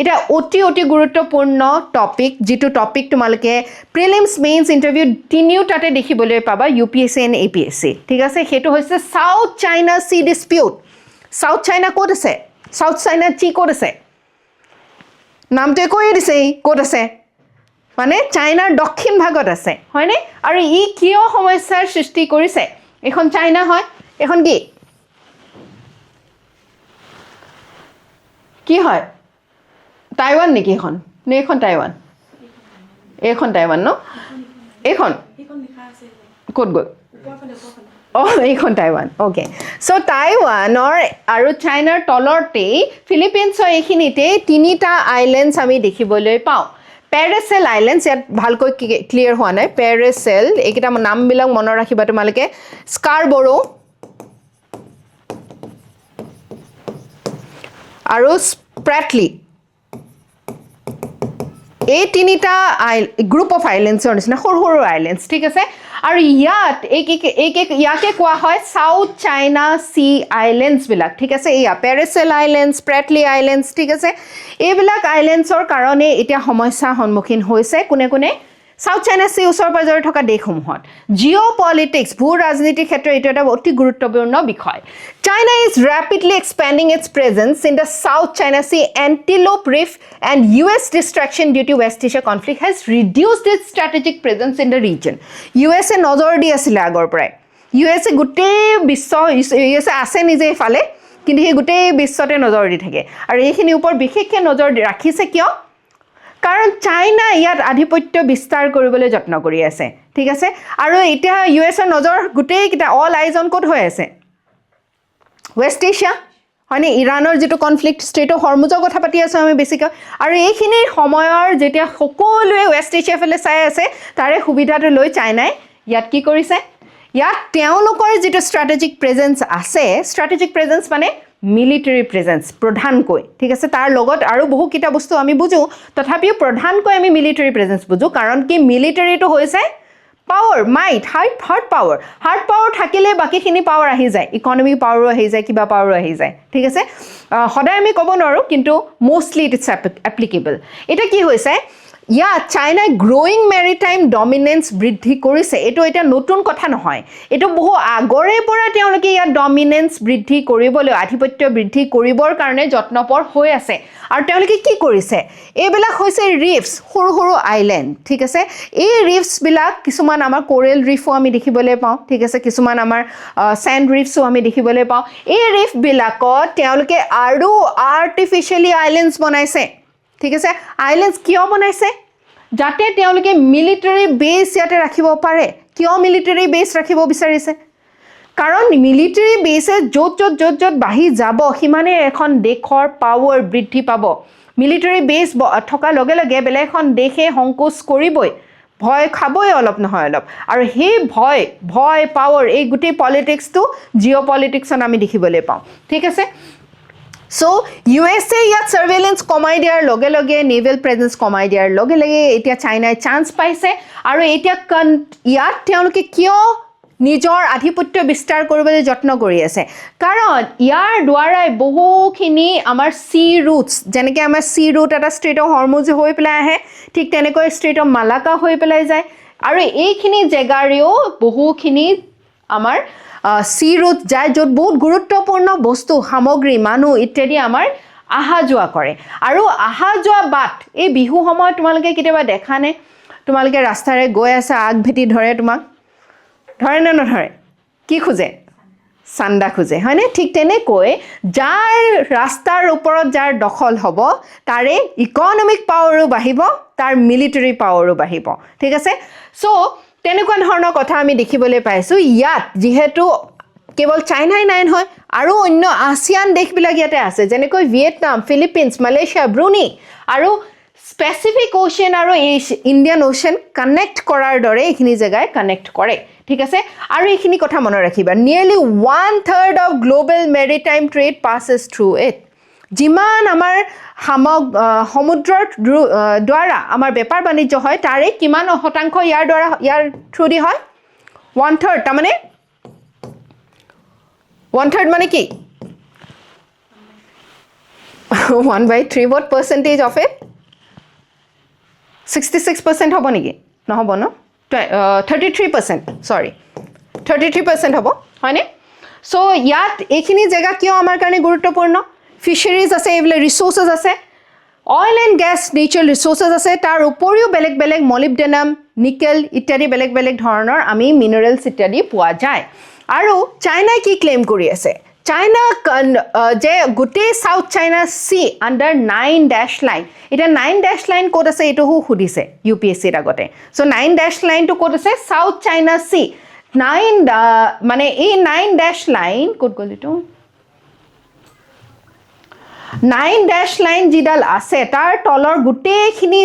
এটা অতি গুৰুত্বপূৰ্ণ টপিক যেটো টপিক তোমালকে প্ৰিলিমছ মেইনছ ইন্টাৰভিউ তিনিওটাতে দেখিবলৈ পাবা UPSC এণ্ড APSC ঠিক আছে হেতু হৈছে সাউথ চাইনা সি ডিসপিউট সাউথ চাইনা ক'ত আছে সাউথ চাইনা চি ক'ত আছে নামটো কৈ দিছে ক'ত আছে মানে চাইনাৰ দক্ষিণ ভাগত আছে হয়নে আৰু ই কিয় সমস্যাৰ সৃষ্টি কৰিছে এখন চাইনা হয় এখন কি হয় টাইৱান নেকি এখন নে এখন টাইৱান এখন টাইৱান ন এখন লিখা আছে ক'ত গ'ল এইখন টাইৱান ওকে সো টাইৱানৰ আৰু চাইনাৰ তলৰতে ফিলিপিনছৰ এইখিনিতে তিনিটা আইলেণ্ডছ আমি দেখিবলৈ পাওঁ পেৰেচেল আইলেণ্ডছ ইয়াত ভালকৈ ক্লিয়াৰ হোৱা নাই পেৰেচেল এইকেইটা নামবিলাক মনত ৰাখিবা তোমালোকে স্কাৰবৰো আৰু স্প্ৰেটলি এই তিনিটা গ্ৰুপ অফ আইলেণ্ডছৰ নিচিনা সৰু আইলেণ্ডছ ঠিক আছে আৰু ইয়াত ইয়াকে কোৱা হয় সাউথ চাইনা সি আইলেণ্ডছ বিলাক ঠিক আছে এয়া পেৰেচেল আইলেণ্ডছ স্প্ৰেটলি আইলেণ্ডছ ঠিক আছে এইবিলাক আইলেণ্ডছৰ কাৰণে এতিয়া সমস্যা সন্মুখীন হৈছে কোনে সাউথ চাইনা সি ওচৰ পাজৰে থকা দেশসমূহত জিঅ'পলিটিক্স ভূ ৰাজনীতিৰ ক্ষেত্ৰত এইটো এটা অতি গুৰুত্বপূৰ্ণ বিষয় China is rapidly expanding its presence in the South China Sea. Antelope Reef and US distraction due to West Asia conflict has reduced its strategic presence in the region. US e nozor di asile agor pray. US e gutte bisho US ase nije fale kintu he gutte bishote nozor di thake. Aru ekhini upor bikhekke nozor rakhise kyo? কাৰণ China ইয়াত আধিপত্য বিস্তাৰ কৰিবলৈ যত্ন কৰি আছে ঠিক আছে আৰু এতিয়া ইউএছৰ নজৰ গোটেইকেইটা অল আইজ অন ক'ত হৈ আছে ৱেষ্ট এছিয়া হয়নে ইৰাণৰ যিটো কনফ্লিক্ট ষ্ট্ৰেট অফ হৰমুজৰ কথা পাতি আছোঁ আমি বেছিকৈ আৰু এইখিনি সময়ৰ যেতিয়া সকলোৱে ৱেষ্ট এছিয়া ফালে চাই আছে তাৰে সুবিধাটো লৈ চাইনাই ইয়াত কি কৰিছে ইয়াত তেওঁলোকৰ যিটো ষ্ট্ৰেটেজিক প্ৰেজেন্স আছে ষ্ট্ৰেটেজিক প্ৰেজেন্স মানে মিলিটাৰী প্ৰেজেন্স প্ৰধানকৈ ঠিক আছে তাৰ লগত আৰু বহুকেইটা বস্তু আমি বুজো তথাপিও প্ৰধানকৈ আমি মিলিটাৰী প্ৰেজেন্স বুজো কাৰণ কি মিলিটাৰীটো হৈছে পাৱাৰ মাইট হাৰ্ড পাৱাৰ থাকিলে বাকীখিনি পাৱাৰ আহি যায় ইকনমিক পাৱাৰো আহি যায় কিবা পাৱাৰো আহি যায় ঠিক আছে সদায় আমি ক'ব নোৱাৰোঁ কিন্তু মোষ্টলি ইট ইটছ এপ্লিকেবল এতিয়া কি হৈছে ইয়াত চাইনাই গ্ৰ'য়িং মেৰিটাইম ডমিনেন্স বৃদ্ধি কৰিছে এইটো এতিয়া নতুন কথা নহয় এইটো বহু আগৰে পৰা তেওঁলোকে ইয়াত ডমিনেন্স বৃদ্ধি কৰিবলৈ আধিপত্য বৃদ্ধি কৰিবৰ কাৰণে যত্নপৰ হৈ আছে আৰু তেওঁলোকে কি কৰিছে এইবিলাক হৈছে ৰিফছ সৰু সৰু আইলেণ্ড ঠিক আছে এই ৰিফছবিলাক কিছুমান আমাৰ কোৰেল ৰিফো আমি দেখিবলৈ পাওঁ ঠিক আছে কিছুমান আমাৰ চেণ্ড ৰিফছো আমি দেখিবলৈ পাওঁ এই ৰিফবিলাকত তেওঁলোকে আৰু আৰ্টিফিচিয়েলি আইলেণ্ডছ বনাইছে ঠিক আছে আইলেণ্ডছ কিয় বনাইছে যাতে তেওঁলোকে মিলিটাৰী বেছ ইয়াতে ৰাখিব পাৰে কিয় মিলিটাৰী বেছ ৰাখিব বিচাৰিছে কাৰণ মিলিটাৰী বেছে য'ত বাঢ়ি যাব সিমানে এখন দেশৰ পাৱাৰ বৃদ্ধি পাব মিলিটাৰী বেছ থকাৰ লগে লগে বেলেগ এখন দেশে সংকোচ কৰিবই ভয় খাবই অলপ নহয় অলপ আৰু সেই ভয় পাৱাৰ এই গোটেই পলিটিক্সটো জিঅ' পলিটিক্সত আমি দেখিবলৈ পাওঁ ঠিক আছে So USA ইয়াত সার্ভেইলেন্স কমাই দিয়াৰ লগে লগে নেভেল প্ৰেজেন্স কমাই দিয়াৰ লগে লগে এতিয়া চাইনাই চান্স পাইছে আৰু এতিয়া ইয়াত তেওঁলোকে কিয় নিজৰ আধিপত্য বিস্তাৰ কৰিবলৈ যত্ন কৰি আছে কাৰণ ইয়াৰ দ্বাৰাই বহুখিনি আমাৰ সি ৰুটছ যেনেকৈ আমাৰ সি ৰুট এটা ষ্ট্ৰেট অফ হৰমুজ হৈ পেলাই আহে ঠিক তেনেকৈ ষ্ট্ৰেট অফ মালাকা হৈ পেলাই যায় আৰু এইখিনি জেগাৰেও বহুখিনি আমাৰ সি ৰুট যায় য'ত বহুত গুৰুত্বপূৰ্ণ বস্তু সামগ্ৰী মানুহ ইত্যাদি আমাৰ আহা যোৱা কৰে আৰু আহা যোৱা বাট এই বিহু সময়ত তোমালোকে কেতিয়াবা দেখানে তোমালোকে ৰাস্তাৰে গৈ আছে আগভেটি ধৰে তোমাক ধৰে নে নধৰে কি খোজে চান্দা খোজে হয়নে ঠিক তেনেকৈ যাৰ ৰাস্তাৰ ওপৰত যাৰ দখল হ'ব তাৰে ইকনমিক পাৱাৰো বাঢ়িব তাৰ মিলিটাৰী পাৱাৰো বাঢ়িব ঠিক আছে চ' তেনেকুৱা ধৰণৰ কথা আমি দেখিবলৈ পাইছোঁ ইয়াত যিহেতু কেৱল চাইনাই নাই নহয় আৰু অন্য আসিয়ান দেশবিলাক ইয়াতে আছে যেনেকৈ ভিয়েটনাম ফিলিপিনছ মালয়েছিয়া ব্ৰুনি আৰু স্পেচিফিক অ'চিয়ান আৰু ইণ্ডিয়ান অ'চিয়ান কানেক্ট কৰাৰ দৰে এইখিনি জেগাই কানেক্ট কৰে ঠিক আছে আৰু এইখিনি কথা মনত ৰাখিবা nearly 1/3 of global maritime trade passes through it যিমান আমাৰ সমুদ্ৰৰ দ্বাৰা আমাৰ বেপাৰ বাণিজ্য হয় তাৰে কিমান শতাংশ ইয়াৰ থ্ৰুদি হয় 1/3 তাৰমানে 1/3 মানে কি 1/3 what percentage of it 66% হ'ব নেকি নহ'ব ন 33% sorry 33% হ'ব হয়নে চ' ইয়াত এইখিনি জেগা কিয় আমাৰ কাৰণে গুৰুত্বপূৰ্ণ ফিচাৰিজ আছে এইবিলাক ৰিচোৰ্চেছ আছে oil and gas natural resources আছে তাৰ উপৰিও বেলেগ বেলেগ মলিবডেনাম নিকেল ইত্যাদি বেলেগ বেলেগ ধৰণৰ আমি মিনাৰেলছ ইত্যাদি পোৱা যায় আৰু চাইনাই কি ক্লেইম কৰি আছে চাইনা যে গোটেই south China C under 9 line এতিয়া 9 লাইন ক'ত আছে এইটো সুধিছে UPSCৰ আগতে চ' 9 লাইনটো ক'ত আছে চাউথ চাইনা চি 9 মানে এই 9 লাইন ক'ত গ'ল এইটো 9 লাইন যিডাল আছে তাৰ তলৰ গোটেইখিনি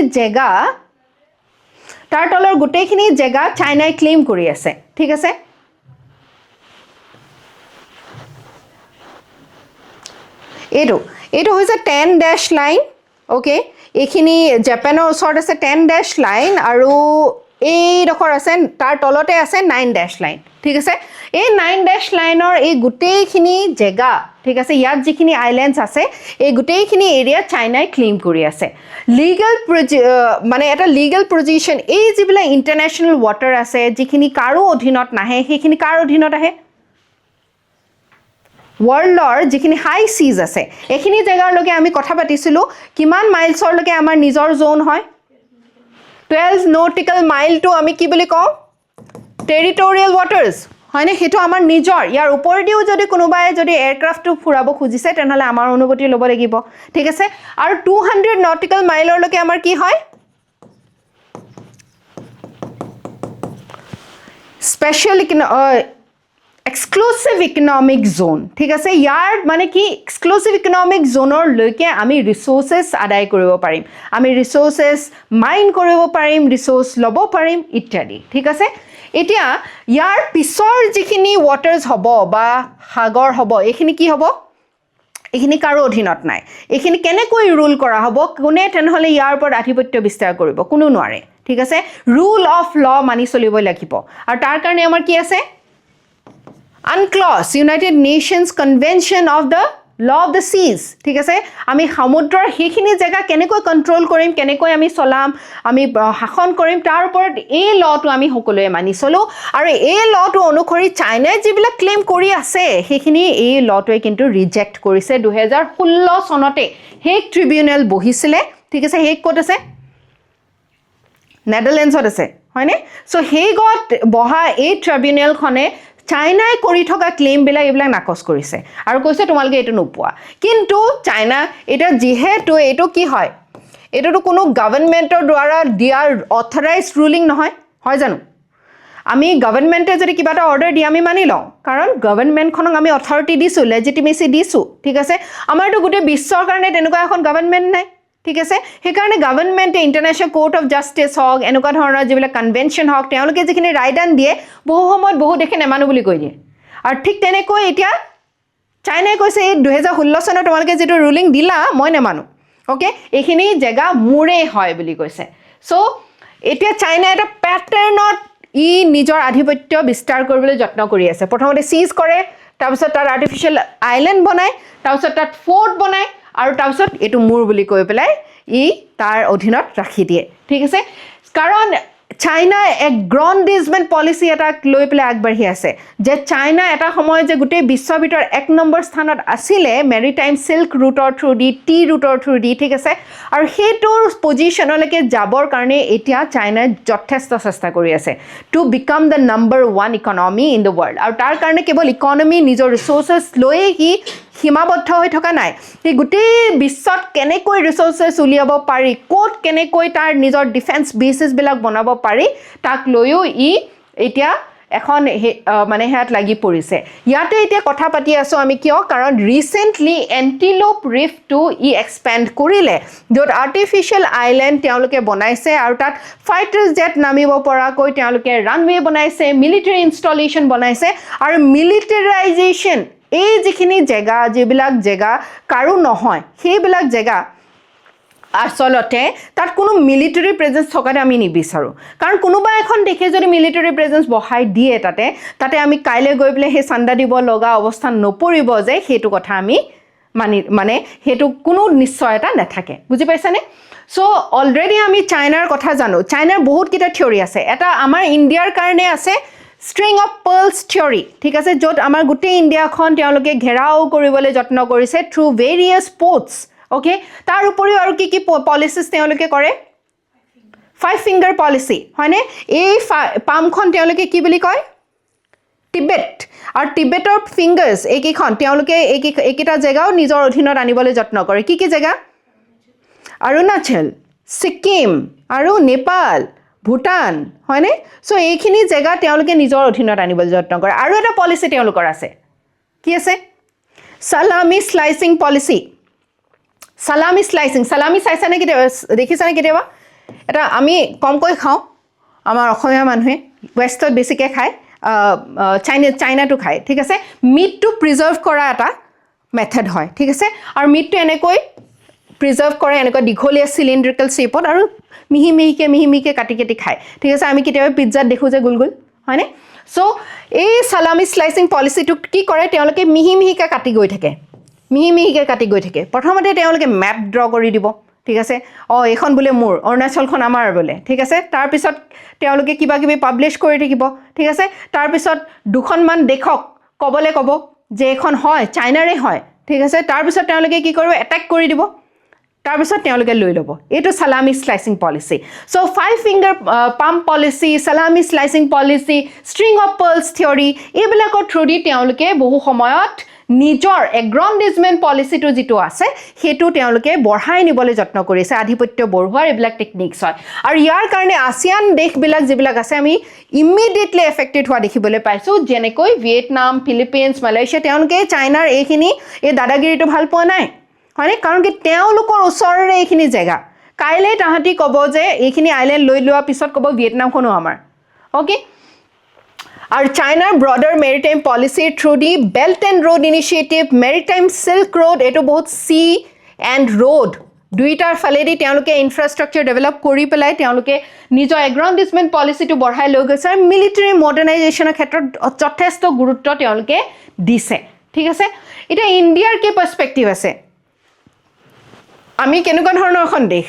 জেগা চাইনাই ক্লেইম কৰি আছে ঠিক আছে এইটো হৈছে 10 লাইন ওকে এইখিনি জাপানৰ ওচৰত আছে 10 লাইন আৰু এইডোখৰ আছে তাৰ তলতে আছে 9 লাইন ঠিক আছে এই 9 লাইনৰ এই গোটেইখিনি জেগা ঠিক আছে ইয়াত যিখিনি আইলেণ্ডছ আছে এই গোটেইখিনি এৰিয়া চাইনাই ক্লেইম কৰি আছে লিগেল মানে এটা লিগেল পজিশ্যন এই যিবিলাক ইণ্টাৰনেশ্যনেল ৱাটাৰ আছে যিখিনি কাৰো অধীনত নাহে সেইখিনি কাৰ অধীনত আহে ৱৰ্ল্ডৰ যিখিনি হাই চিজ আছে এইখিনি জেগাৰলৈকে আমি কথা পাতিছিলোঁ কিমান মাইলছৰলৈকে আমাৰ নিজৰ জোন হয় 12 নটিকেল মাইলটো আমি কি বুলি কওঁ টেৰিটৰিয়েল ৱাটাৰ্ছ হয়নে সেইটো আমাৰ নিজৰ ইয়াৰ ওপৰেদিও যদি কোনোবাই যদি এয়াৰক্ৰাফ্টটো ফুৰাব খুজিছে তেনেহ'লে আমাৰ অনুমতি ল'ব লাগিব ঠিক আছে আৰু 200 নটিকেল মাইলৰলৈকে আমাৰ কি হয় স্পেচিয়েল এক্সক্লুসিভ ইকনমিক জোন ঠিক আছে ইয়াৰ মানে কি এক্সক্লুসিভ ইকনমিক জোনৰলৈকে আমি ৰিসোৰ্সেছ আদায় কৰিব পাৰিম আমি ৰিসোৰ্সেছ মাইন কৰিব পাৰিম ৰিসোৰ্স ল'ব পাৰিম ইত্যাদি ঠিক আছে এতিয়া ইয়াৰ পিছৰ যিখিনি ওয়াটাৰছ হ'ব বা সাগৰ হ'ব এইখিনি কি হ'ব এইখিনি কাৰো অধীনত নাই এইখিনি কেনেকৈ ৰুল কৰা হ'ব কোনে তেনেহলে ইয়াৰ ওপৰত আধিপত্য বিস্তাৰ কৰিব কোনো নোৱাৰে ঠিক আছে ৰুল অফ ল মানি চলিব লাগিব আৰু তাৰ কাৰণে আমাৰ কি আছে UNCLOS United Nations Convention of the Law of the Seas ঠিক আছে আমি সমুদ্ৰৰ হেখিনি জায়গা কেনেকৈ কন্ট্ৰোল কৰিম কেনেকৈ আমি চলাম আমি শাসন কৰিম তাৰ ওপৰত এই লটো আমি সকলোৱে মানি চলো আৰু এই লটো অনুসৰি চাইনাই যিবিলাক ক্লেম কৰি আছে হেখিনি এই লটোৱে কিন্তু ৰিজেক্ট কৰিছে 2016 চনতে হেগ ট্ৰিবিউনেল বহিছিলে ঠিক আছে হেগ ক'ত আছে নেদাৰল্যান্ডছত আছে হয়নে সো হেগত বহা এই ট্ৰিবিউনেল খনে চাইনাই কৰি থকা ক্লেম বিলা এইবিলাক নাকচ কৰিছে আৰু কৈছে তোমালকে এটো নোপোৱা কিন্তু চাইনা এটা যেহেতু এটো কি হয় এটোটো কোনো গভৰ্নমেন্টৰ দ্বাৰা দিয়াৰ অথৰাইজড ৰুলিং নহয় হয় জানো আমি গভৰ্নমেন্টে যদি কিবা এটা অৰ্ডাৰ দি আমি মানি লওঁ কাৰণ গভৰ্নমেন্টখনক আমি অথৰিটি দিছো লেজিটিমেসি দিছো ঠিক আছে আমাৰটো গুটে বিশ্বৰ কাৰণে তেনেকুৱা এখন গভৰ্নমেন্ট নাই ঠিক আছে সেই কাৰণে গভৰ্নমেন্টে ইন্টাৰনেশ্যনেল কোৰ্ট অফ জাস্টিস হক এনেকুৱা ধৰণৰ যিবিলাক কনভেনশন হক তেওঁলোকে যিখিনি ৰায়দান দিয়ে বহু সময়ত বহু দেখে নেমানো বুলি কৈ দিয়ে আৰু ঠিক তেনেকৈ এতিয়া চাইনাই কৈছে এই 2016 চনত তোমালোকে যেটো ৰুলিং দিলা মই নেমানো ওকে এইখিনি জায়গা মুৰে হয় বুলি কৈছে সো এতিয়া চাইনা এটা প্যাটাৰ্নত ই নিজৰ আধিপত্য বিস্তাৰ কৰিবলৈ যত্ন কৰি আছে প্ৰথমতে সিজ কৰে তাৰপিছত তাৰ আৰ্টিফিশিয়াল আইল্যান্ড বনায় তাৰপিছত তাত ফোৰ্ট বনায় আৰু তাৰপিছত এটো মুৰ বুলি কৈ পেলাই ই তাৰ অধীনত ৰাখি দিয়ে ঠিক আছে কাৰণ চাইনা এক গ্ৰণ্ডিজমেন্ট পলিসি এটা লৈ পেলাই আগবাঢ়ি আছে যে চাইনা এটা সময় যে গুটে বিশ্বৰ ভিতৰ এক নম্বৰ স্থানত আছিল মেৰিটাইম সিল্ক ৰুটৰ থ্ৰু দি টি ৰুটৰ থ্ৰু দি ঠিক আছে আৰু হেটোৰ পজিশনলৈকে যাবৰ কাৰণে এতিয়া চাইনা যথেষ্ট চেষ্টা কৰি আছে to become the number 1 economy in the world আৰু তাৰ কাৰণে কেৱল ইকনমি নিজৰ ৰিসোৰ্সেছ লৈ কি সীমাবদ্ধ হৈ থকা নাই এই গুটে বিশ্বত কেনেকৈ ৰিসোৰ্সেছ উলিয়াব পাৰি কোট কেনেকৈ তাৰ নিজৰ ডিফেন্স বেসিস বিলাক বনাব পাৰি তাক লৈও ই এতিয়া এখন মানে হাত লাগি পৰিছে ইয়াতে এতিয়া কথা পাতি আছো আমি কিয় কাৰণ ৰিসেন্টলি এন্টিলোপ ৰিফ টু ই এক্সপেন্ড কৰিলে যত আৰ্টিফিশিয়াল আইল্যান্ড তেওঁলোকে বনাইছে আৰু তাত ফাইটাৰ জেট নামিব পৰা কৈ তেওঁলোকে ৰানৱে বনাইছে মিলিটাৰী ইনষ্টলেশন বনাইছে আৰু মিলিটাৰাইজেশন এই যিখিনি জায়গা যিবিলাক জায়গা কাৰো নহয় সেইবিলাক জায়গা আসলতে তাত কোনো মিলিটাৰী প্ৰেজেন্স থকাতে আমি নিবিচাৰো কাৰণ কোনোবা এখন দেখে যদি মিলিটাৰী প্ৰেজেন্স বহাই দিয়ে তাতে আমি কাইলে গৈ বলে হে চান্দা দিব লগা অৱস্থা নপৰিব যে হেতু কথা আমি মানে হেতু কোনো নিশ্চয়তা নাথাকে বুজি পাইছানে সো অলৰেডি আমি চাইনাৰ কথা জানো চাইনাৰ বহুত কিটা থিওৰি আছে এটা আমাৰ ইণ্ডিয়াৰ কাৰণে আছে string of pearls theory ঠিক আছে যত আমাৰ গুটে ইণ্ডিয়াখন তেওঁলোকে ঘেৰাও কৰিবলৈ যত্ন কৰিছে through various ports okay তাৰ উপৰিও আৰু কি পলিচিছ তেওঁলোকে কৰে 5 finger policy হয়নে এই পামখন তেওঁলোকে কি বুলি কয় টিবেট আৰু টিবেটৰ ফিংগাৰ্স এইকিখন তেওঁলোকে এইকিটা জায়গাও নিজৰ অধীনত আনিবলৈ যত্ন কৰে কি জায়গা অৰুণাচল সিকিম আৰু নেপাল ভুটান হয়নে সো এইখিনি জায়গা তেওঁলোকে নিজৰ অধীনত আনিবলৈ যত্ন কৰে আৰু এটা পলিসি তেওঁলোকৰ আছে কি আছে সালামি স্লাইসিং পলিসি সালামি চাইছানে কি দেখিছানে কেতিয়াবা এটা আমি কমকৈ খাওঁ আমাৰ অসমীয়া মানুহে ওয়েষ্টত বেছিকৈ খায় চাইনাটো খায় ঠিক আছে মিটটো প্ৰিজাৰ্ভ কৰা এটা মেথড হয় ঠিক আছে আৰু মিটটো এনেকৈ প্ৰিজাৰ্ভ কৰে এনেকৈ দীঘলীয়া সিলিন্ড্ৰিকেল শেপত আৰু মিহি কাটি খায় ঠিক আছে আমি কেতিয়াবা পিজ্জাত দেখো যে গুলগুল হয়নে সো এই সালামি স্লাইসিং পলিসিটো কি কৰে তেওঁলোকে মিহিকে কাটি গৈ থাকে প্ৰথমতে তেওঁলোকে ম্যাপ ড্ৰ কৰি দিব ঠিক আছে এখন বলে মোৰ অৰুণাচলখন আমাৰ বলে ঠিক আছে তাৰ পিছত তেওঁলোকে কিবা কিবি পাবলিশ কৰি থাকিব ঠিক আছে তাৰ পিছত দুখনমান দেখক কবলে কব যে এখন হয় চাইনাৰে হয় ঠিক আছে তাৰ পিছত তেওঁলোকে কি কৰিব এটাক কৰি দিব তাৰ পিছত তেওঁলোকে লৈ লব এটো সালামি slicing policy so 5 finger palm policy সালামি slicing policy string of pearls theory এইবিলাকৰ থ্ৰু দি তেওঁলোকে বহু সময়ত নিজৰ এগ্ৰণ্ডিজমেণ্ট পলিচিটো যিটো আছে সেইটো তেওঁলোকে বঢ়াই নিবলৈ যত্ন কৰিছে আধিপত্য বঢ়োৱাৰ এইবিলাক টেকনিক্স হয় আৰু ইয়াৰ কাৰণে ASEAN দেশবিলাক যিবিলাক আছে আমি ইমিডিয়েটলি এফেক্টেড হোৱা দেখিবলৈ পাইছোঁ যেনেকৈ ভিয়েটনাম ফিলিপিনছ মালয়েছিয়া তেওঁলোকে চাইনাৰ এইখিনি এই দাদাগিৰিটো ভাল পোৱা নাই হয়নে কাৰণ কি তেওঁলোকৰ ওচৰৰে এইখিনি জেগা কাইলৈ তাহাঁতি ক'ব যে এইখিনি আইলেণ্ড লৈ লোৱাৰ পিছত ক'ব ভিয়েটনামখনো আমাৰ অ'কে আৰু চাইনাৰ border maritime policy through the belt and road initiative maritime silk road এইটো বহুত চি এণ্ড ৰোড দুইটাৰ ফালেদি তেওঁলোকে ইনফ্ৰাষ্ট্ৰাকচাৰ ডেভেলপ কৰি পেলাই তেওঁলোকে নিজৰ এগ্ৰণ্ডিজমেণ্ট পলিচিটো বঢ়াই লৈ গৈছে আৰু মিলিটাৰী মডাৰ্ণাইজেশ্যনৰ ক্ষেত্ৰত যথেষ্ট গুৰুত্ব তেওঁলোকে দিছে ঠিক আছে এতিয়া ইণ্ডিয়াৰ কি পাৰ্চপেক্টিভ আছে আমি কেনেকুৱা ধৰণৰ এখন দেশ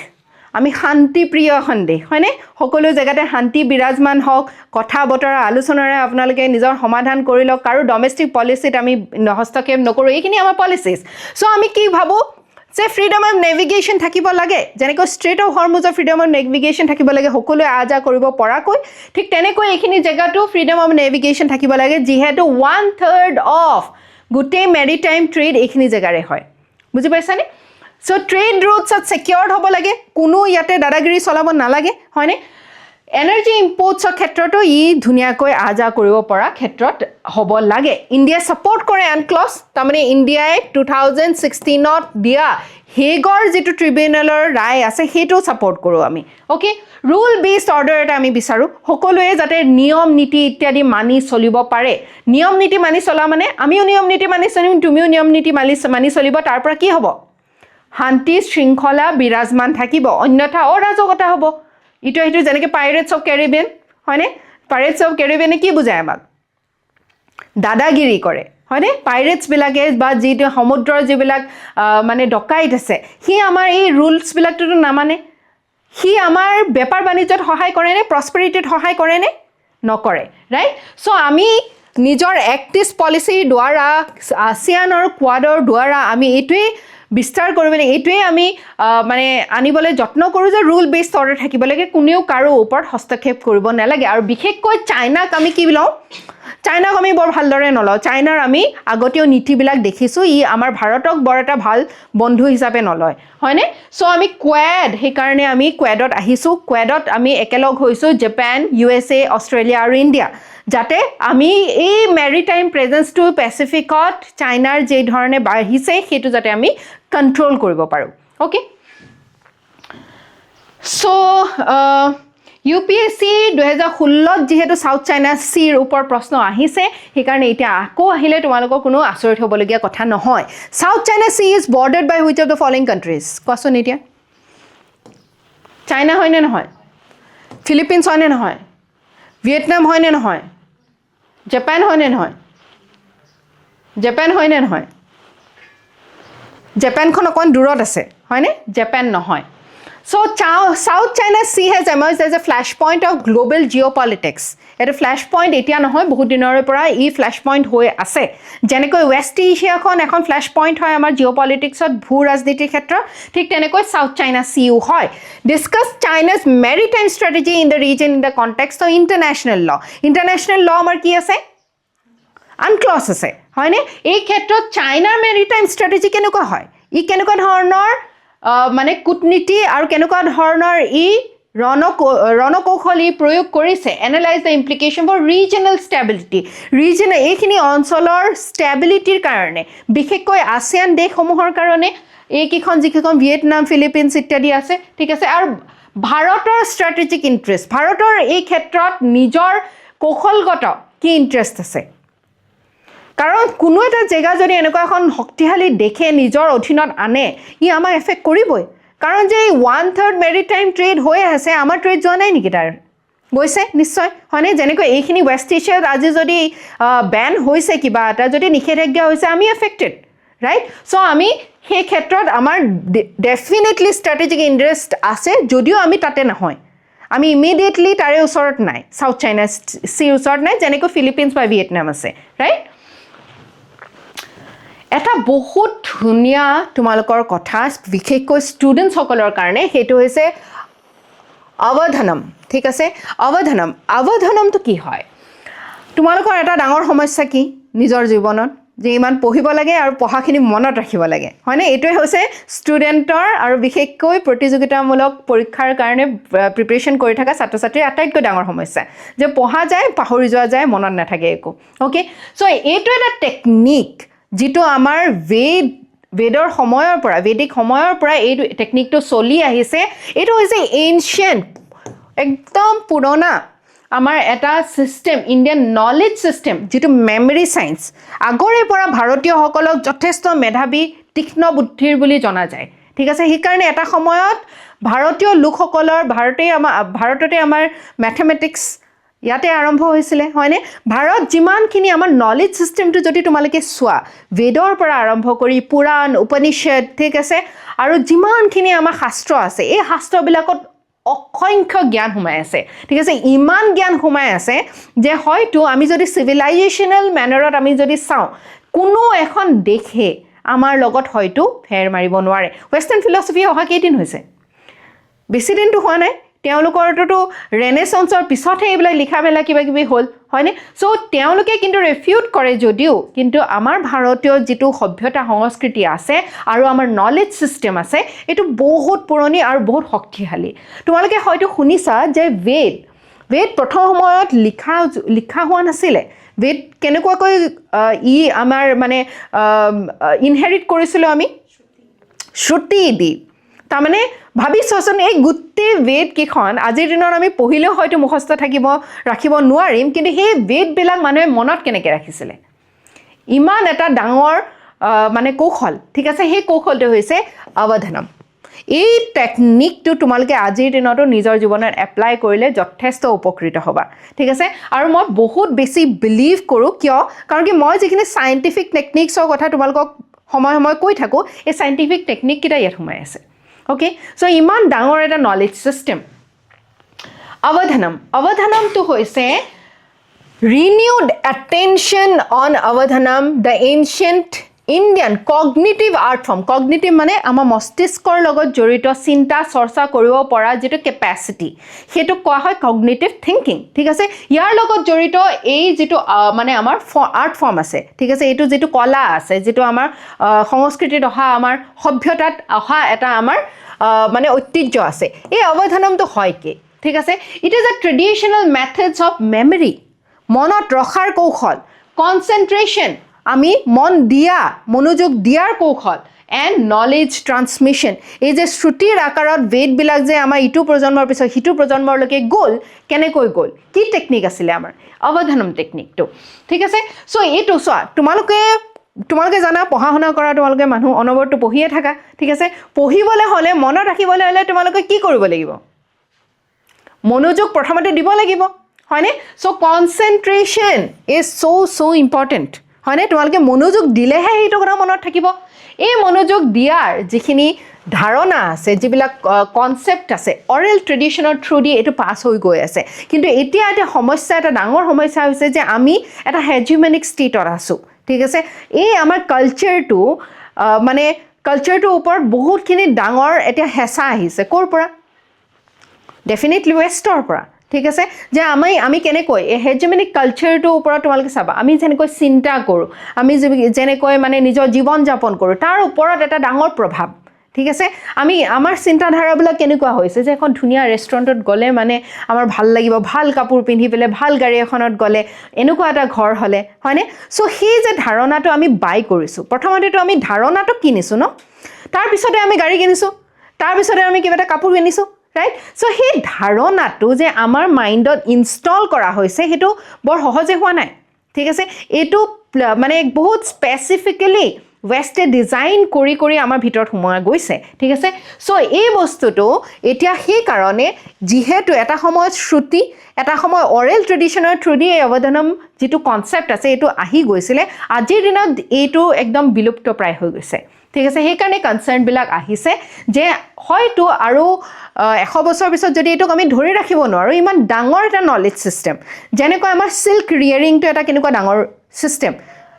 আমি শান্তিপ্ৰিয় এখন দেশ হয়নে সকলো জেগাতে শান্তি বিৰাজমান হওক কথা বতৰা আলোচনাৰে আপোনালোকে নিজৰ সমাধান কৰি লওক আৰু ডমেষ্টিক পলিচিত আমি হস্তক্ষেপ নকৰোঁ এইখিনি আমাৰ পলিচিছ চ' আমি কি ভাবোঁ যে ফ্ৰীডম অফ নেভিগেশ্যন থাকিব লাগে যেনেকৈ ষ্ট্ৰেইট অফ হৰমুজৰ ফ্ৰীডম অফ নেভিগেশ্যন থাকিব লাগে সকলোৱে আহ যাহ কৰিব পৰাকৈ ঠিক তেনেকৈ এইখিনি জেগাতো ফ্ৰীডম অফ নেভিগেশ্যন থাকিব লাগে যিহেতু 1/3 অফ গোটেই মেৰিটাইম ট্ৰেড এইখিনি জেগাৰে হয় বুজি পাইছানে চ' ট্ৰেড ৰুটছত ছিকিউৰ্ড হ'ব লাগে কোনো ইয়াতে দাদাগিৰি চলাব নালাগে হয়নে এনাৰ্জি ইম্পৰ্টছৰ ক্ষেত্ৰতো ই ধুনীয়াকৈ আহ যাহ কৰিব পৰা ক্ষেত্ৰত হ'ব লাগে ইণ্ডিয়াই ছাপৰ্ট কৰে আনক্লছ তাৰমানে ইণ্ডিয়াই 2016ত দিয়া হেগৰ যিটো ট্ৰিবিউনেলৰ ৰায় আছে সেইটো ছাপৰ্ট কৰোঁ আমি অ'কে ৰুল বেছড অৰ্ডাৰ এটা আমি বিচাৰোঁ সকলোৱে যাতে নিয়ম নীতি ইত্যাদি মানি চলিব পাৰে নিয়ম নীতি মানি চলা মানে আমিও নিয়ম নীতি মানি চলিম তুমিও নিয়ম নীতি মানি চলিব তাৰ পৰা কি হ'ব শান্তি শৃংখলা বিৰাজমান থাকিব অন্যথা অৰাজকতা হ'ব ইটো সেইটো যেনেকৈ পাইৰেটছ অফ কেৰিবিয়ান হয়নে পাইৰেটছ অফ কেৰিবিয়ানে কি বুজায় আমাক দাদাগিৰি কৰে হয়নে পাইৰেটছবিলাকে বা যিটো সমুদ্ৰৰ যিবিলাক মানে ডকাইত আছে সি আমাৰ এই ৰুলছবিলাকটোতো নামানে সি আমাৰ বেপাৰ বাণিজ্যত সহায় কৰেনে প্ৰস্পেৰিটিত সহায় কৰেনে নকৰে ৰাইট চ' আমি নিজৰ এক্ট ইষ্ট পলিচিৰ দ্বাৰা ASEAN আৰু কোৱাডৰ দ্বাৰা আমি এইটোৱেই বিস্তাৰ কৰিবলৈ এইটোৱে আমি মানে আনিবলৈ যত্ন কৰোঁ যে ৰুল বেছড অৰ্ডাৰ থাকিব লাগে কোনেও কাৰো ওপৰত হস্তক্ষেপ কৰিব নালাগে আৰু বিশেষকৈ চাইনাক আমি কি লওঁ চাইনাক আমি বৰ ভালদৰে নলওঁ চাইনাৰ আমি আগতেও নীতিবিলাক দেখিছোঁ ই আমাৰ ভাৰতক বৰ এটা ভাল বন্ধু হিচাপে নলয় হয়নে চ' আমি কোৱেড সেইকাৰণে আমি কোৱেডত আহিছোঁ কোৱেডত আমি একেলগ হৈছোঁ জাপান USA অষ্ট্ৰেলিয়া আৰু ইণ্ডিয়া যাতে আমি এই মেৰিটাইম প্ৰেজেন্সটো পেচিফিকত চাইনাৰ যে ধৰণে বাঢ়িছে সেইটো যাতে আমি কণ্ট্ৰল কৰিব পাৰোঁ অ'কে চ' UPSC 2016ত যিহেতু সাউথ চাইনা চিৰ ওপৰত প্ৰশ্ন আহিছে সেইকাৰণে এতিয়া আকৌ আহিলে তোমালোকৰ কোনো আচৰিত হ'বলগীয়া কথা নহয় South China Sea is bordered by which of the following countries কোৱাচোন এতিয়া চাইনা হয়নে নহয় ফিলিপিনছ হয়নে নহয় ভিয়েটনাম হয়নে নহয় জাপান হয়নে নহয় জাপান হয়নে নহয় জাপানখন অকণ দূৰত আছে হয়নে জাপান নহয় So, South China Sea has emerged as a flashpoint of global geopolitics. এটা flashpoint এতিয়া নহয় বহুত দিনৰ পৰা ই flashpoint হৈ আছে যেনেকৈ ৱেষ্ট এছিয়াখন এখন flashpoint হয় আমাৰ জিঅ'পলিটিক্সত ভূ ৰাজনীতিৰ ক্ষেত্ৰত ঠিক তেনেকৈ South China Sea হয় discuss China's maritime strategy in the region in the context of international law আমাৰ কি আছে UNCLOS আছে হয়নে এই ক্ষেত্ৰত চাইনাৰ মেৰিটাইম ষ্ট্ৰেটেজি কেনেকুৱা হয় ই কেনেকুৱা ধৰণৰ মানে কূটনীতি আৰু কেনেকুৱা ধৰণৰ ই ৰণকৌশলী প্ৰয়োগ কৰিছে analyse the implication for regional stability এইখিনি অঞ্চলৰ ষ্টেবিলিটিৰ কাৰণে বিশেষকৈ ASEAN দেশসমূহৰ কাৰণে এইকেইখন যিকেইখন ভিয়েটনাম ফিলিপিনছ ইত্যাদি আছে ঠিক আছে আৰু ভাৰতৰ ষ্ট্ৰেটেজিক ইণ্টাৰেষ্ট ভাৰতৰ এই ক্ষেত্ৰত নিজৰ কৌশলগত কি ইণ্টাৰেষ্ট আছে কাৰণ কোনো এটা জেগা যদি এনেকুৱা এখন শক্তিশালী দেশে নিজৰ অধীনত আনে ই আমাক এফেক্ট কৰিবই কাৰণ যে 1/3 মেৰিটাইম ট্ৰেড হৈ আছে আমাৰ ট্ৰেড যোৱা নাই নেকি তাৰ গৈছে নিশ্চয় হয়নে যেনেকৈ এইখিনি ৱেষ্ট এছিয়াত আজি যদি বেন হৈছে কিবা এটা যদি নিষেধাজ্ঞা হৈছে আমি এফেক্টেড ৰাইট চ' আমি সেই ক্ষেত্ৰত আমাৰ ডেফিনেটলি ষ্ট্ৰেটেজিক ইণ্টাৰেষ্ট আছে যদিও আমি তাতে নহয় আমি ইমিডিয়েটলি তাৰে ওচৰত নাই সাউথ চাইনা চিৰ ওচৰত নাই যেনেকৈ ফিলিপিনছ বা ভিয়েটনাম আছে ৰাইট এটা বহুত ধুনীয়া তোমালোকৰ কথা বিশেষকৈ ষ্টুডেণ্টসকলৰ কাৰণে সেইটো হৈছে অৱধানম ঠিক আছে অৱধানমটো কি হয় তোমালোকৰ এটা ডাঙৰ সমস্যা কি নিজৰ জীৱনত যে ইমান পঢ়িব লাগে আৰু পঢ়াখিনি মনত ৰাখিব লাগে হয়নে এইটোৱে হৈছে ষ্টুডেণ্টৰ আৰু বিশেষকৈ প্ৰতিযোগিতামূলক পৰীক্ষাৰ কাৰণে প্ৰিপাৰেশ্যন কৰি থকা ছাত্ৰ ছাত্ৰীৰ আটাইতকৈ ডাঙৰ সমস্যা যে পঢ়া যায় পাহৰি যোৱা যায় মনত নাথাকে একো অ'কে চ' এইটো এটা টেকনিক যিটো আমাৰ বেদৰ সময়ৰ পৰা বেদিক সময়ৰ পৰা এই টেকনিকটো চলি আহিছে এইটো হৈছে এনচিয়েণ্ট একদম পুৰণা আমাৰ এটা সিস্টেম ইণ্ডিয়ান নলেজ সিস্টেম যেটো মেমৰি সায়েন্স আগৰে পৰা ভাৰতীয়সকলক যথেষ্ট মেধাবী তীক্ষ্ণ বুদ্ধিৰ বুলি জনা যায় ঠিক আছে সেই কাৰণে এটা সময়ত ভাৰতীয় লোকসকলৰ ভাৰততে আমাৰ ম্যাথমেটিক্স ইয়াতে আৰম্ভ হৈছিল হয়নে ভাৰত যিমানখিনি আমাৰ নলেজ সিস্টেমটো যদি তোমালোকে চোৱা বেদৰ পৰা আৰম্ভ কৰি পুৰাণ উপনিষদ ঠিক আছে আৰু যিমানখিনি আমাৰ শাস্ত্ৰ আছে এই শাস্ত্ৰবিলাকত অসংখ্য জ্ঞান সোমাই আছে ঠিক আছে ইমান জ্ঞান সোমাই আছে যে হয়তো আমি যদি সিভিলাইজেশনাল ম্যানাৰত আমি যদি চাওঁ কোনো এখন দেশে আমাৰ লগত হয়তো ফেৰ মাৰিব নোৱাৰে ওয়েস্টাৰ্ণ ফিলসফি অহা কেইদিন হৈছে বেছি দিনটো হোৱা নাই তেওঁলোকৰটো ৰেনেসান্সৰ পিছতহে এইবিলাক লিখা মেলা কিবা কিবি হ'ল হয়নে সো তেওঁলোকে কিন্তু ৰিফিউট কৰে যদিও কিন্তু আমাৰ ভাৰতীয় যেটো সভ্যতা সংস্কৃতি আছে আৰু আমাৰ নলেজ সিস্টেম আছে এটো বহুত পুৰণি আৰু বহুত শক্তিশালী তোমালোকে হয়তো শুনিছা যে বেদ প্ৰথম সময়ত লিখা হোৱা নাছিল বেদ কেনেকুৱাকৈ আমাৰ মানে ইনহেৰিট কৰিছিল আমি শ্ৰুতি দি তাৰমানে ভাবিছোন এই গোটেই বেদ কিখন আজিৰ দিনত আমি পঢ়িলেও হয়তো মুখস্থ ৰাখিব নোৱাৰিম কিন্তু সেই বেদবিলাক মানুহে মনত কেনেকৈ ৰাখিছিল ইমান এটা ডাঙৰ মানে কৌশল ঠিক আছে সেই কৌশলটো হৈছে অৱধানম এই টেকনিকটো তোমালোকে আজিৰ দিনতো নিজৰ জীৱনত এপ্লাই কৰিলে যথেষ্ট উপকৃত হ'বা ঠিক আছে আৰু মই বহুত বেছি বিলিভ কৰোঁ কিয় কাৰণ কি মই যিখিনি সাইন্টিফিক টেকনিক্সৰ কথা তোমালোকক সময় কৈ থাকো এই সাইন্টিফিক টেকনিক কিটা ইয়াত সোমাই আছে ওকে সো ইমান ডাঙৰ এটা নলেজ সিস্টেম অৱধানম তো হৈছে renewed attention on avadhanam the ancient Indian cognitive art form cognitive মানে আমাৰ মস্তিষ্কৰ লগত জড়িত চিন্তা চৰ্চা কৰিব পৰা যেটো ক্যাপাসিটি হেতু কোৱা হয় cognitive thinking ঠিক আছে ইয়াৰ লগত জড়িত এই যেটো মানে আমাৰ আৰ্ট ফৰ্ম আছে ঠিক আছে এটো যেটো কলা আছে যেটো আমাৰ সংস্কৃতিত অহা আমাৰ সভ্যতাত অহা এটা আমাৰ মানে ঐতিহ্য আছে এই অৱধানমটো হয় কি ঠিক আছে it is a ট্ৰেডিশনাল methods of memory মনত ৰখাৰ কৌশল কনসেন্ট্ৰেশন আমি মনোযোগ দিয়াৰ কৌশল এণ্ড নলেজ ট্ৰান্সমিশ্যন এই যে শ্ৰুতিৰ আকাৰত বেদবিলাক যে আমাৰ ইটো প্ৰজন্মৰ পিছত হিটো প্ৰজন্মৰলৈকে গ'ল কেনেকৈ গ'ল কি টেকনিক আছিল আমাৰ অৱধানম টেকনিকটো ঠিক আছে সো এইটো চোৱা তোমালোকে জানা পঢ়া শুনা কৰা তোমালোকে মানুহ অনবৰতো পঢ়িয়ে থাকা ঠিক আছে পঢ়িবলৈ হ'লে মনত ৰাখিবলৈ হ'লে তোমালোকে কি কৰিব লাগিব মনোযোগ প্ৰথমতে দিব লাগিব হয়নে সো কনসেন্ট্ৰেশন ইজ সো ইম্পৰ্টেন্ট হয়নে তোমালোকে মনোযোগ দিলেহে এইটো কথা মনত থাকিব এই মনোযোগ দিয়াৰ যিখিনি ধাৰণা আছে যিবিলাক কনসেপ্ট আছে অৰেল ট্ৰেডিশনৰ থ্ৰু দি এটো পাস হৈ গৈ আছে কিন্তু এতিয়া এটা সমস্যা এটা ডাঙৰ সমস্যা হৈছে যে আমি এটা হেজিমনিক ষ্টেটত আছো ঠিক আছে এই আমাৰ কালচাৰটো ওপৰত বহুতখিনি ডাঙৰ এটা হেঁচা আহিছে ক'ৰ পৰা ডেফিনেটলি ৱেষ্টৰ পৰা ঠিক আছে যে আমি কেনেকৈ এই হেজিমনিক কালচাৰটোৰ ওপৰত তোমালোকে চাবা আমি যেনেকৈ চিন্তা কৰোঁ আমি যেনেকৈ মানে নিজৰ জীৱন যাপন কৰোঁ তাৰ ওপৰত এটা ডাঙৰ প্ৰভাৱ ঠিক আছে আমাৰ চিন্তাধাৰাবিলাক কেনেকুৱা হৈছে যে এখন ধুনীয়া ৰেষ্টুৰেণ্টত গ'লে মানে আমাৰ ভাল লাগিব ভাল কাপোৰ পিন্ধি পেলাই ভাল গাড়ী এখনত গ'লে এনেকুৱা এটা ঘৰ হ'লে হয়নে সো সেই যে ধাৰণাটো আমি বাই কৰিছোঁ প্ৰথমতেতো আমি ধাৰণাটো কিনিছোঁ ন তাৰপিছতে আমি গাড়ী কিনিছোঁ তাৰপিছতে আমি কিবা এটা কাপোৰ কিনিছোঁ ৰাইট সো সেই ধাৰণাটো যে আমাৰ মাইণ্ডত ইনষ্টল কৰা হৈছে সেইটো বৰ সহজে হোৱা নাই ঠিক আছে এইটো মানে বহুত স্পেচিফিকেলি ৱেষ্টে ডিজাইন কৰি আমাৰ ভিতৰত সোমোৱা গৈছে ঠিক আছে সো এই বস্তুটো এতিয়া সেই কাৰণে যিহেতু এটা সময়ত শ্ৰুতি এটা সময় অৰেল ট্ৰেডিশনৰ থ্ৰু দি অৱধানম যেটো কনসেপ্ট আছে এইটো আহি গৈছিলে আজিৰ দিনত এইটো একদম বিলুপ্ত প্ৰায় হৈ গৈছে ঠিক আছে সেই কাৰণে কনসাৰ্নবিলাক আহিছে যে হয়তো আৰু 100 বছৰ পিছত যদি এইটোক আমি ধৰি ৰাখিব নোৱাৰো ইমান ডাঙৰ এটা নলেজ সিস্টেম যেনেকৈ আমাৰ সিল্ক ৰিয়াৰিংটো এটা কেনেকুৱা ডাঙৰ সিস্টেম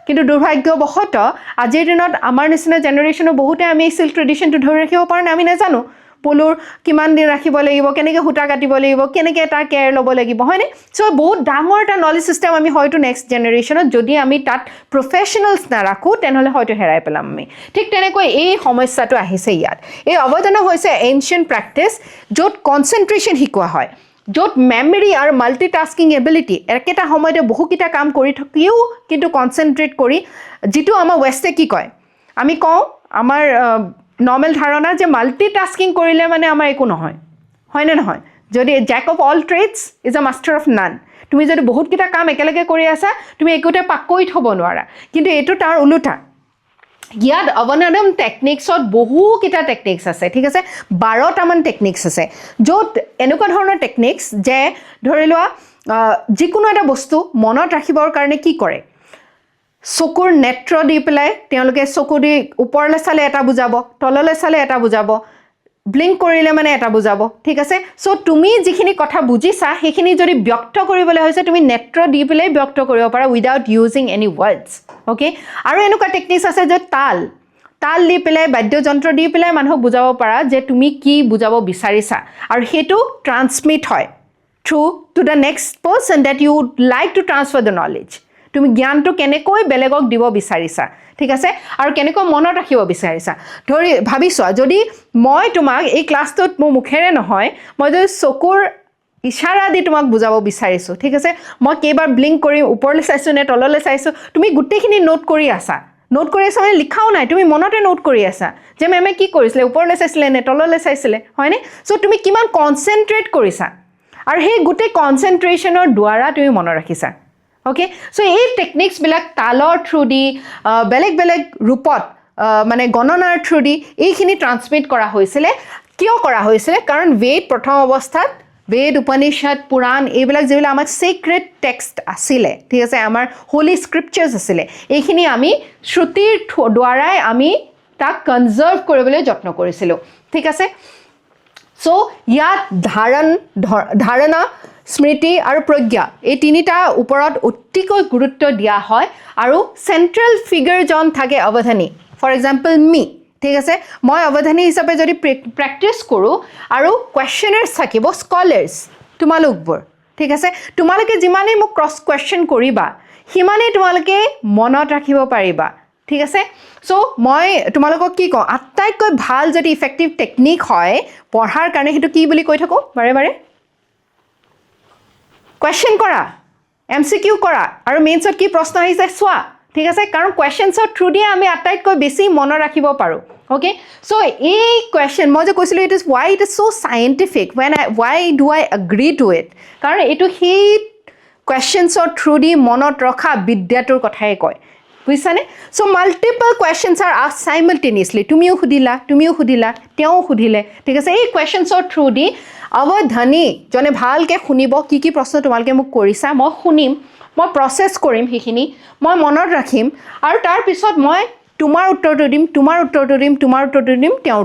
কিন্তু দুৰ্ভাগ্যবশতঃ আজিৰ দিনত আমাৰ নিচিনা জেনেৰেশ্যনৰ বহুতে আমি সিল্ক ট্ৰেডিশনটো ধৰি ৰাখিব পৰা নাই আমি নাজানো পলুৰ কিমান দিন ৰাখিব লাগিব কেনেকৈ সূতা কাটিব লাগিব কেনেকৈ তাৰ কেয়াৰ ল'ব লাগিব হয়নে চ' বহুত ডাঙৰ এটা নলেজ ছিষ্টেম আমি হয়তো নেক্সট জেনেৰেশ্যনত যদি আমি তাত প্ৰফেশ্যনেলছ নাৰাখোঁ তেনেহ'লে হয়তো হেৰাই পেলাম আমি ঠিক তেনেকৈ এই সমস্যাটো আহিছে ইয়াত এই অৱধানম হৈছে এনচিয়েণ্ট প্ৰেক্টিছ য'ত কনচেনট্ৰেশ্যন শিকোৱা হয় য'ত মেমৰি আৰু মাল্টিটাস্কিং এবিলিটি একেটা সময়তে বহুকেইটা কাম কৰি থাকিও কিন্তু কনচেনট্ৰেট কৰি যিটো আমাৰ ৱেষ্টে কি কয় আমি কওঁ আমাৰ নৰ্মেল ধাৰণা যে মাল্টিটাস্কিং কৰিলে মানে আমাৰ একো নহয় হয়নে নহয় যদি jack of all trades is a master of none তুমি যদি বহুতকেইটা কাম একেলগে কৰি আছা তুমি একোতে পাকৈত হ'ব নোৱাৰা কিন্তু এইটো তাৰ ওলোটা ইয়াত অৱধানম টেকনিক্সত বহুকেইটা টেকনিক্স আছে ঠিক আছে 12টামান টেকনিক্স আছে য'ত এনেকুৱা ধৰণৰ টেকনিক্স যে ধৰি লোৱা যিকোনো এটা বস্তু মনত ৰাখিবৰ কাৰণে কি কৰে চকুৰ নেত্ৰ দি পেলাই তেওঁলোকে চকু দি ওপৰলৈ চালে এটা বুজাব তললৈ চালে এটা বুজাব ব্লিংক কৰিলে মানে এটা বুজাব ঠিক আছে চ' তুমি যিখিনি কথা বুজিছা সেইখিনি যদি ব্যক্ত কৰিবলৈ হৈছে তুমি নেত্ৰ দি পেলাই ব্যক্ত কৰিব পাৰা without using any words okay আৰু এনেকুৱা টেকনিক্স আছে যে তাল দি পেলাই বাদ্যযন্ত্ৰ দি পেলাই মানুহক বুজাব পাৰা যে তুমি কি বুজাব বিচাৰিছা আৰু সেইটো ট্ৰান্সমিট হয় through to the next person that you would like to transfer the knowledge তুমি জ্ঞানটো কেনেকৈ বেলেগক দিব বিচাৰিছা ঠিক আছে আৰু কেনেকৈ মনত ৰাখিব বিচাৰিছা ধৰি ভাবি চোৱা যদি মই তোমাক এই ক্লাছটোত মোৰ মুখেৰে নহয় মই যদি চকুৰ ইশাৰা দি তোমাক বুজাব বিচাৰিছোঁ ঠিক আছে মই কেইবাৰ ব্লিংক কৰিম ওপৰলৈ চাইছোঁ নে তললৈ চাইছোঁ তুমি গোটেইখিনি নোট কৰি আছা মানে লিখাও নাই তুমি মনতে নোট কৰি আছা যে মেমে কি কৰিছিলে ওপৰলৈ চাইছিলে নে তললৈ চাইছিলে হয়নে চ' তুমি কিমান কনচেনট্ৰেট কৰিছা আৰু সেই গোটেই কনচেনট্ৰেশ্যনৰ দ্বাৰা তুমি মনত ৰাখিছা অ'কে চ' এই টেকনিক্সবিলাক তালৰ থ্ৰু দি বেলেগ বেলেগ ৰূপত মানে গণনাৰ থ্ৰু দি এইখিনি ট্ৰান্সমিট কৰা হৈছিলে কিয় কৰা হৈছিলে কাৰণ বেদ প্ৰথম অৱস্থাত বেদ উপনিষদ পুৰাণ এইবিলাক যিবিলাক আমাৰ চিক্ৰেট টেক্সট আছিলে ঠিক আছে আমাৰ হোলি স্ক্ৰিপচাৰ্ছ আছিলে এইখিনি আমি শ্ৰুতিৰ দ্বাৰাই আমি তাক কনজাৰ্ভ কৰিবলৈ যত্ন কৰিছিলোঁ ঠিক আছে চ' ইয়াত ধাৰণা স্মৃতি আৰু প্ৰজ্ঞা এই তিনিটা ওপৰত অতিকৈ গুৰুত্ব দিয়া হয় আৰু চেণ্ট্ৰেল ফিগাৰজন থাকে অৱধানী ফৰ এক্সাম্পল মি ঠিক আছে মই অৱধানী হিচাপে যদি প্ৰেক্টিছ কৰোঁ আৰু কুৱেশ্যনাৰ্ছ থাকিব স্কলাৰ্ছ তোমালোকবোৰ ঠিক আছে তোমালোকে যিমানেই মোক ক্ৰছ কুৱেশ্যন কৰিবা সিমানেই তোমালোকে মনত ৰাখিব পাৰিবা ঠিক আছে চ' মই তোমালোকক কি কওঁ আটাইতকৈ ভাল যদি ইফেক্টিভ টেকনিক হয় পঢ়াৰ কাৰণে সেইটো কি বুলি কৈ থাকোঁ বাৰে বাৰে কুৱেশ্যন কৰা MCQ কৰা আৰু মেইনছত কি প্ৰশ্ন আহিছে চোৱা ঠিক আছে কাৰণ কুৱেশ্যনছৰ থ্ৰু দিয়ে আমি আটাইতকৈ বেছি মনত ৰাখিব পাৰোঁ অ'কে চ' এই কুৱেশ্যন মই যে কৈছিলোঁ it is why it is so' scientific why do I agree to it কাৰণ এইটো সেই কুৱেশ্যনছৰ থ্ৰু দি মনত ৰখা বিদ্যাটোৰ কথাই কয় বুজিছানে চ' মাল্টিপল কুৱেশ্যনছ আৰ আস্কড চাইমালটেনিয়াছলি তুমিও সুধিলা তেওঁ সুধিলে ঠিক আছে এই কুৱেশ্যনছৰ থ্ৰু দি অৱধানীজনে ভালকৈ শুনিব কি প্ৰশ্ন তোমালোকে মোক কৰিছা মই শুনিম মই প্ৰচেছ কৰিম সেইখিনি মই মনত ৰাখিম আৰু তাৰপিছত মই তোমাৰ উত্তৰটো দিম তেওঁৰ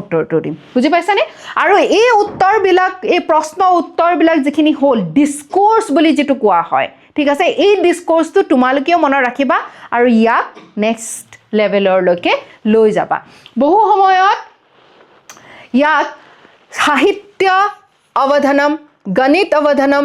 উত্তৰটো দিম বুজি পাইছানে আৰু এই উত্তৰবিলাক এই প্ৰশ্ন উত্তৰবিলাক যিখিনি হ'ল ডিছক'ৰ্ছ বুলি যিটো কোৱা হয় ঠিক আছে এই ডিছক'ৰ্ছটো তোমালোকেও মনত ৰাখিবা আৰু ইয়াক নেক্সট লেভেলৰলৈকে লৈ যাবা বহু সময়ত ইয়াক সাহিত্য অৱধানম গণিত অৱধানম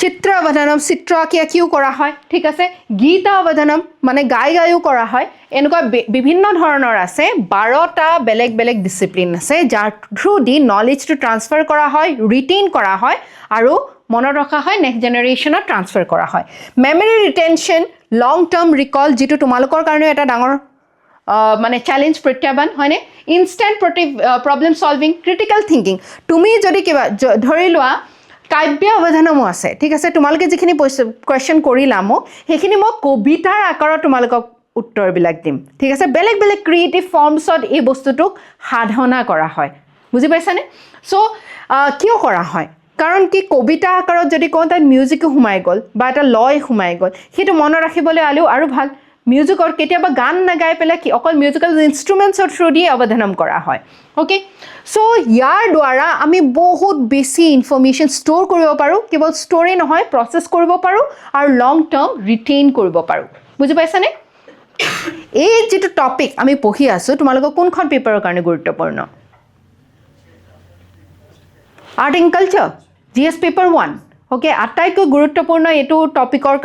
চিত্ৰ অৱধানম চিত্ৰ আঁকিও কৰা হয় ঠিক আছে গীত অৱধানম মানে গায়ো কৰা হয় এনেকুৱা বিভিন্ন ধৰণৰ আছে 12টা বেলেগ বেলেগ ডিচিপ্লিন আছে যাৰ থ্ৰু দি নলেজটো ট্ৰান্সফাৰ কৰা হয় ৰিটেইন কৰা হয় আৰু মনত ৰখা হয় নেক্সট জেনেৰেশ্যনত ট্ৰান্সফাৰ কৰা হয় মেমৰি ৰিটেনশ্যন লং টাৰ্ম ৰিকল যিটো তোমালোকৰ কাৰণেও এটা ডাঙৰ মানে চেলেঞ্জ প্ৰত্যাহ্বান হয়নে instant problem solving critical thinking তুমি যদি কিবা ধৰি লোৱা কাব্য অৱধানমো আছে ঠিক আছে তোমালোকে যিখিনি কুৱেশ্যন কৰিলা মোক সেইখিনি মই কবিতাৰ আকাৰত তোমালোকক উত্তৰবিলাক দিম ঠিক আছে বেলেগ বেলেগ ক্ৰিয়েটিভ ফৰ্মছত এই বস্তুটোক সাধনা কৰা হয় বুজি পাইছানে চ' কিয় কৰা হয় কাৰণ কি কবিতা আকাৰত যদি কওঁ তাত মিউজিকো সোমাই গ'ল বা এটা লয় সোমাই গ'ল সেইটো মনত ৰাখিবলৈ আৰু ভাল মিউজিকৰ কেতিয়াবা গান নাগাই পেলাই কি অকল মিউজিকেল ইনষ্ট্ৰুমেণ্টছৰ থ্ৰু দি অৱধানম কৰা হয় অ'কে চ' ইয়াৰ দ্বাৰা আমি বহুত বেছি ইনফৰ্মেশ্যন ষ্ট'ৰ কৰিব পাৰোঁ কেৱল ষ্ট'ৰেই নহয় প্ৰচেছ কৰিব পাৰোঁ আৰু লং টাৰ্ম ৰিটেইন কৰিব পাৰোঁ বুজি পাইছানে এই যিটো টপিক আমি পঢ়ি আছোঁ তোমালোকৰ কোনখন পেপাৰৰ কাৰণে গুৰুত্বপূৰ্ণ art and culture GS paper 1 okay আটাইতকৈ গুৰুত্বপূৰ্ণ এইটো টপিকৰ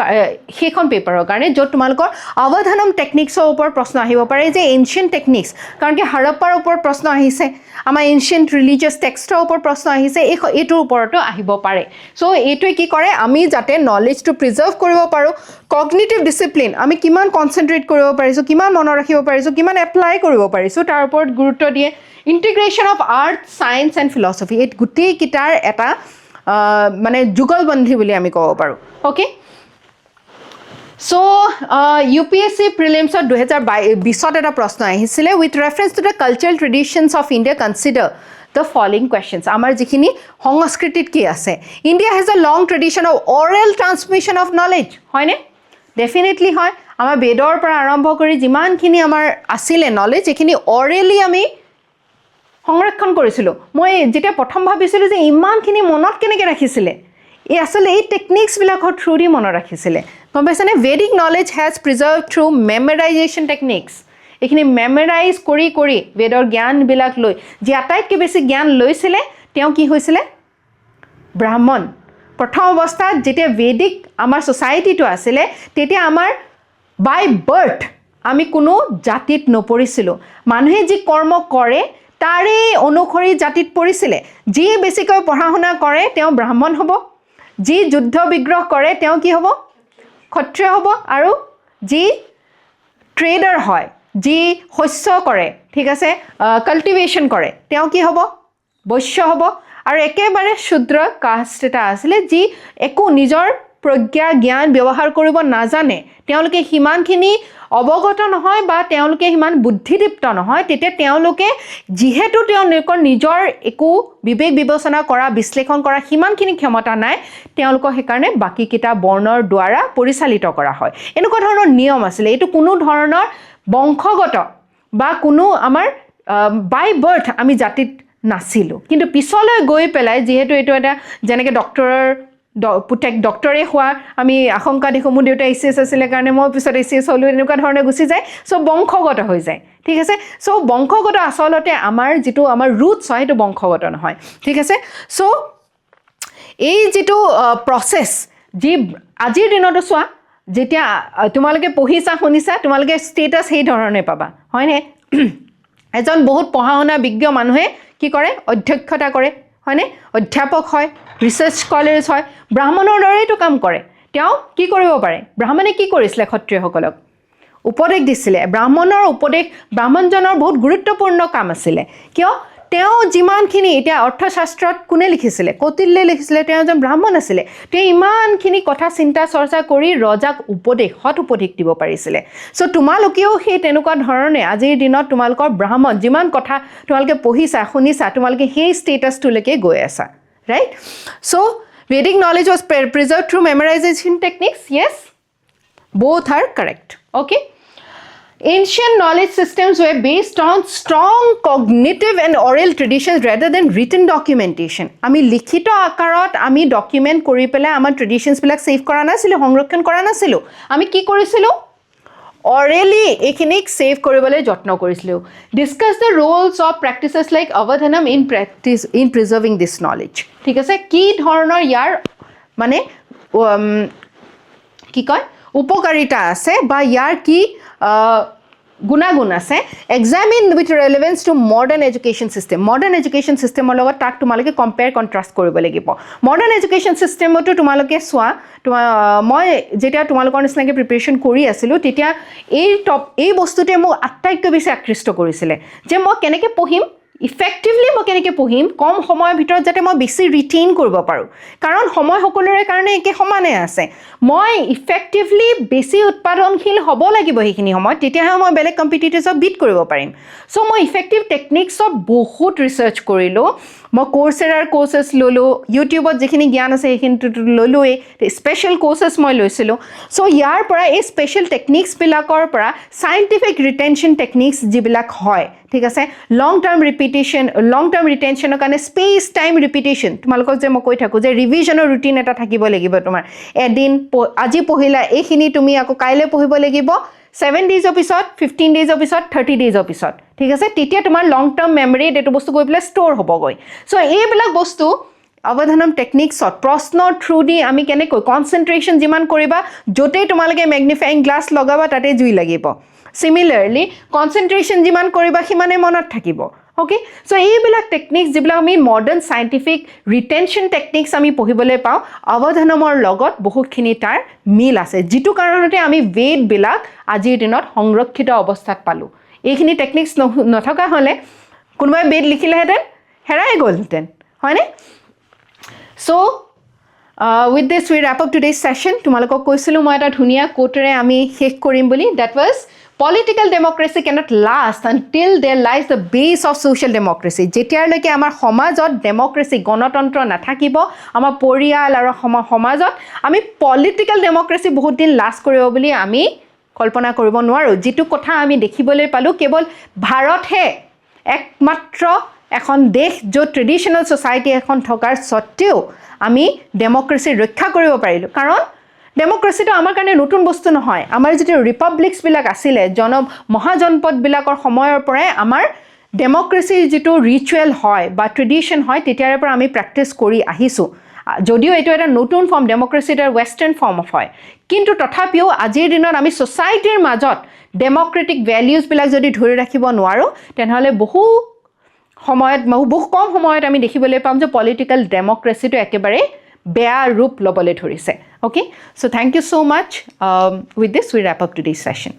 সেইখন পেপাৰৰ কাৰণে য'ত তোমালোকৰ অৱধানম টেকনিক্সৰ ওপৰত প্ৰশ্ন আহিব পাৰে যে এনচিয়েণ্ট টেকনিক্স কাৰণ কি হৰপ্পাৰ ওপৰত প্ৰশ্ন আহিছে আমাৰ এনচিয়েণ্ট ৰিলিজিয়াছ টেক্সটৰ ওপৰত প্ৰশ্ন আহিছে এইটোৰ ওপৰতো আহিব পাৰে চ' এইটোৱে কি কৰে আমি যাতে নলেজটো প্ৰিজাৰ্ভ কৰিব পাৰোঁ কগনিটিভ ডিচিপ্লিন আমি কিমান কনচেনট্ৰেট কৰিব পাৰিছোঁ কিমান মনত ৰাখিব পাৰিছোঁ কিমান এপ্লাই কৰিব পাৰিছোঁ তাৰ ওপৰত গুৰুত্ব দিয়ে integration of art science and philosophy এই গোটেইকেইটাৰ এটা মানে যুগলবন্ধী বুলি আমি ক'ব পাৰোঁ অ'কে চ' UPSC প্ৰিলিমছত 2020 এটা প্ৰশ্ন আহিছিলে with reference to the cultural traditions of India consider the following questions আমাৰ যিখিনি সংস্কৃতিত কি আছে India has a long tradition of oral transmission of knowledge হয়নে ডেফিনেটলি হয় আমাৰ বেদৰ পৰা আৰম্ভ কৰি যিমানখিনি আমাৰ আছিলে নলেজ এইখিনি অৰেলি আমি সংৰক্ষণ কৰিছিলোঁ মই যেতিয়া প্ৰথম ভাবিছিলোঁ যে ইমানখিনি মনত কেনেকৈ ৰাখিছিলে আচলতে এই টেকনিক্সবিলাকৰ থ্ৰুদি মনত ৰাখিছিলে গম পাইছেনে Vedic knowledge has preserve through memorization techniques এইখিনি মেমৰাইজ কৰি কৰি বেদৰ জ্ঞানবিলাক লৈ যি আটাইতকৈ বেছি জ্ঞান লৈছিলে তেওঁ কি হৈছিলে ব্ৰাহ্মণ প্ৰথম অৱস্থাত যেতিয়া ভেদিক আমাৰ ছ'চাইটিটো আছিলে তেতিয়া আমাৰ বাই বাৰ্থ আমি কোনো জাতিত নপৰিছিলোঁ মানুহে যি কৰ্ম কৰে তাৰে অনুসৰি জাতিত পৰিছিলে যি বেছিকৈ পঢ়া শুনা কৰে তেওঁ ব্ৰাহ্মণ হ'ব যি যুদ্ধ বিগ্ৰহ কৰে তেওঁ কি হ'ব ক্ষত্ৰিয় হ'ব আৰু যি ট্ৰেডাৰ হয় যি শস্য কৰে ঠিক আছে কাল্টিভেশ্যন কৰে তেওঁ কি হ'ব বৈশ্য হ'ব আৰু একেবাৰে শূদ্ৰ কাষ্ট এটা আছিলে যি একো নিজৰ প্ৰজ্ঞা জ্ঞান ব্যৱহাৰ কৰিব নাজানে তেওঁলোকে সিমানখিনি অৱগত নহয় বা তেওঁলোকে সিমান বুদ্ধিদীপ্ত নহয় তেতিয়া তেওঁলোকে যিহেতু তেওঁলোকৰ নিজৰ একো বিবেক বিবেচনা কৰা বিশ্লেষণ কৰা সিমানখিনি ক্ষমতা নাই তেওঁলোকক সেইকাৰণে বাকীকেইটা বৰ্ণৰ দ্বাৰা পৰিচালিত কৰা হয় এনেকুৱা ধৰণৰ নিয়ম আছিলে এইটো কোনো ধৰণৰ বংশগত বা কোনো আমাৰ বাই বাৰ্থ আমি জাতিত নাছিলোঁ কিন্তু পিছলৈ গৈ পেলাই যিহেতু এইটো এটা যেনেকৈ পুতেক ডক্টৰে হোৱা আমি আশংকা দেখোঁ মোৰ দেউতা ACS আছিলে কাৰণে মই পিছত ACS হ'লোঁ এনেকুৱা ধৰণে গুচি যায় চ' বংশগত হৈ যায় ঠিক আছে চ' বংশগত আচলতে আমাৰ যিটো আমাৰ ৰুটছ হয় সেইটো বংশগত নহয় ঠিক আছে চ' এই যিটো প্ৰচেছ যি আজিৰ দিনতো চোৱা যেতিয়া তোমালোকে পঢ়িছা শুনিছা তোমালোকে ষ্টেটাছ সেই ধৰণে পাবা হয়নে এজন বহুত পঢ়া শুনা বিজ্ঞ মানুহে কি কৰে অধ্যক্ষতা কৰে হয়নে অধ্যাপক হয় ৰিচাৰ্চ স্কলাৰ্ছ হয় ব্ৰাহ্মণৰ দৰেইতো কাম কৰে তেওঁ কি কৰিব পাৰে ব্ৰাহ্মণে কি কৰিছিলে ক্ষত্ৰিয়সকলক উপদেশ দিছিলে ব্ৰাহ্মণৰ উপদেশ ব্ৰাহ্মণজনৰ বহুত গুৰুত্বপূৰ্ণ কাম আছিলে কিয় তেওঁ যিমানখিনি এতিয়া অৰ্থশাস্ত্ৰত কোনে লিখিছিলে কৌটিল্যে লিখিছিলে তেওঁ এজন ব্ৰাহ্মণ আছিলে তেওঁ ইমানখিনি কথা চিন্তা চৰ্চা কৰি ৰজাক সৎ উপদেশ দিব পাৰিছিলে চ' তোমালোকেও সেই তেনেকুৱা ধৰণে আজিৰ দিনত তোমালোকৰ ব্ৰাহ্মণ যিমান কথা তোমালোকে পঢ়িছা শুনিছা তোমালোকে সেই ষ্টেটাছটোলৈকে গৈ আছা right so Vedic knowledge was preserved through memorization techniques yes both are correct okay ancient knowledge systems were based on strong cognitive and oral traditions rather than written documentation ami likhito akarat ami document kori pela amar traditions bilak save kora nasilo সংৰক্ষণ কৰা নাছিলো আমি কি কৰিছিলো orally ekinik save koribole jotno korisilo discuss the roles of practices like avadhanam in preserving this knowledge ঠিক আছে কি ধৰণৰ ইয়াৰ মানে কি কয় উপকাৰিতা আছে বা ইয়াৰ কি গুণাগুণ আছে examine with relevance to modern education চিষ্টেমৰ লগত তাক তোমালোকে কম্পেয়াৰ কণ্ট্ৰাষ্ট কৰিব লাগিব মডাৰ্ণ এডুকেশ্যন চিষ্টেমতো তোমালোকে চোৱা মই যেতিয়া তোমালোকৰ নিচিনাকৈ প্ৰিপেৰেশ্যন কৰি আছিলোঁ তেতিয়া এই বস্তুটোৱে মোক আটাইতকৈ বেছি আকৃষ্ট কৰিছিলে যে মই কেনেকৈ পঢ়িম ইফেক্টিভলি মই কেনেকৈ পঢ়িম কম সময়ৰ ভিতৰত যাতে মই বেছি ৰিটেইন কৰিব পাৰোঁ কাৰণ সময় সকলোৰে কাৰণে একে সমানে আছে মই ইফেক্টিভলি বেছি উৎপাদনশীল হ'ব লাগিব সেইখিনি সময়ত তেতিয়াহে মই বেলেগ কম্পিটিটিভছক বিট কৰিব পাৰিম চ' মই ইফেক্টিভ টেকনিক্সত বহুত ৰিচাৰ্চ কৰিলোঁ মই কোৰ্চেছ ল'লোঁ ইউটিউবত যিখিনি জ্ঞান আছে সেইখিনিতো ল'লোৱেই স্পেচিয়েল কোৰ্চেছ মই লৈছিলোঁ চ' ইয়াৰ পৰা এই স্পেচিয়েল টেকনিক্সবিলাকৰ পৰা চাইণ্টিফিক ৰিটেনশ্যন টেকনিক্স যিবিলাক হয় ঠিক আছে লং টাৰ্ম ৰিটেনশ্যনৰ কাৰণে স্পেচ টাইম ৰিপিটেশ্যন তোমালোকক যে মই কৈ থাকোঁ যে ৰিভিজনৰ ৰুটিন এটা থাকিব লাগিব তোমাৰ এদিন আজি পঢ়িলা এইখিনি তুমি আকৌ কাইলৈ পঢ়িব লাগিব 7 ডেইজৰ পিছত 15 ডেইজৰ পিছত 30 ডেইজৰ পিছত ঠিক আছে তেতিয়া তোমাৰ লং টাৰ্ম মেমৰিত এইটো বস্তু গৈ পেলাই ষ্ট'ৰ হ'বগৈ চ' এইবিলাক বস্তু অৱধানম টেকনিক্সত প্ৰশ্নৰ থ্ৰু দি আমি কেনেকৈ কনচেনট্ৰেশ্যন যিমান কৰিবা য'তেই তোমালোকে মেগনিফাইং গ্লাছ লগাবা তাতে জুই লাগিব সিমিলাৰলি কনচেনট্ৰেশ্যন যিমান কৰিবা সিমানে মনত থাকিব ওকে সো এইবিলাক টেকনিক্স যিবিলাক আমি মডাৰ্ণ সাইন্টিফিক ৰিটেনশ্যন টেকনিক্স আমি পঢ়িবলৈ পাওঁ অৱধানমৰ লগত বহুতখিনি তাৰ মিল আছে যিটো কাৰণতে আমি বেদবিলাক আজিৰ দিনত সংৰক্ষিত অৱস্থাত পালোঁ এইখিনি টেকনিক্স নথকা হ'লে কোনোবাই বেদ লিখিলেহেঁতেন হেৰাই গ'লহেঁতেন হয়নে so with this we wrap up today's session তোমালোকক কৈছিলোঁ মই এটা ধুনীয়া কোটেৰে আমি শেষ কৰিম বুলি that was political democracy cannot last until there lies the base of social democracy যেতিয়ালৈকে আমাৰ সমাজত ডেমক্ৰেসি গণতন্ত্ৰ নাথাকিব আমাৰ পৰিয়াল আৰু সমাজত আমি পলিটিক্যাল ডেমক্ৰেসি বহুত দিন লাষ্ট কৰিব বুলি আমি কল্পনা কৰিব নোৱাৰো যেটো কথা আমি দেখিবলৈ পালো কেৱল ভাৰতহে একমাত্ৰ এখন দেশ য'ত ট্ৰেডিশনেল সোসাইটি এখন থকাৰ সত্ত্বেও আমি ডেমক্ৰেসি ৰক্ষা কৰিব পাৰিলো কাৰণ ডেমক্ৰেসিটো আমাৰ কাৰণে নতুন বস্তু নহয় আমাৰ যেটো ৰিপাব্লিক্স বিলাক আছিল মহাজনপদ বিলাকৰ সময়ৰ পৰাই আমাৰ ডেমক্ৰেসিৰ যেটো ৰিচুৱেল হয় বা ট্ৰেডিশন হয় তেতিয়াৰ পৰা আমি প্ৰেক্টিস কৰি আহিছো যদিও এটো এটা নতুন ফৰ্ম ডেমক্ৰেসিৰ ওয়েস্টাৰ্ণ ফৰ্ম অফ হয় কিন্তু তথাপিও আজিৰ দিনত আমি সোসাইটিৰ মাজত ডেমক্ৰেটিক ভ্যালুজ বিলাক যদি ধৰি ৰাখিব নোৱাৰো তেনেহলে বহু কম সময়ত আমি দেখিবলৈ পাম যে পলিটিক্যাল ডেমক্ৰেসিটো একেবাৰে বেয়া ৰূপ লবলৈ ধৰিছে okay so thank you so much with this we wrap up today's session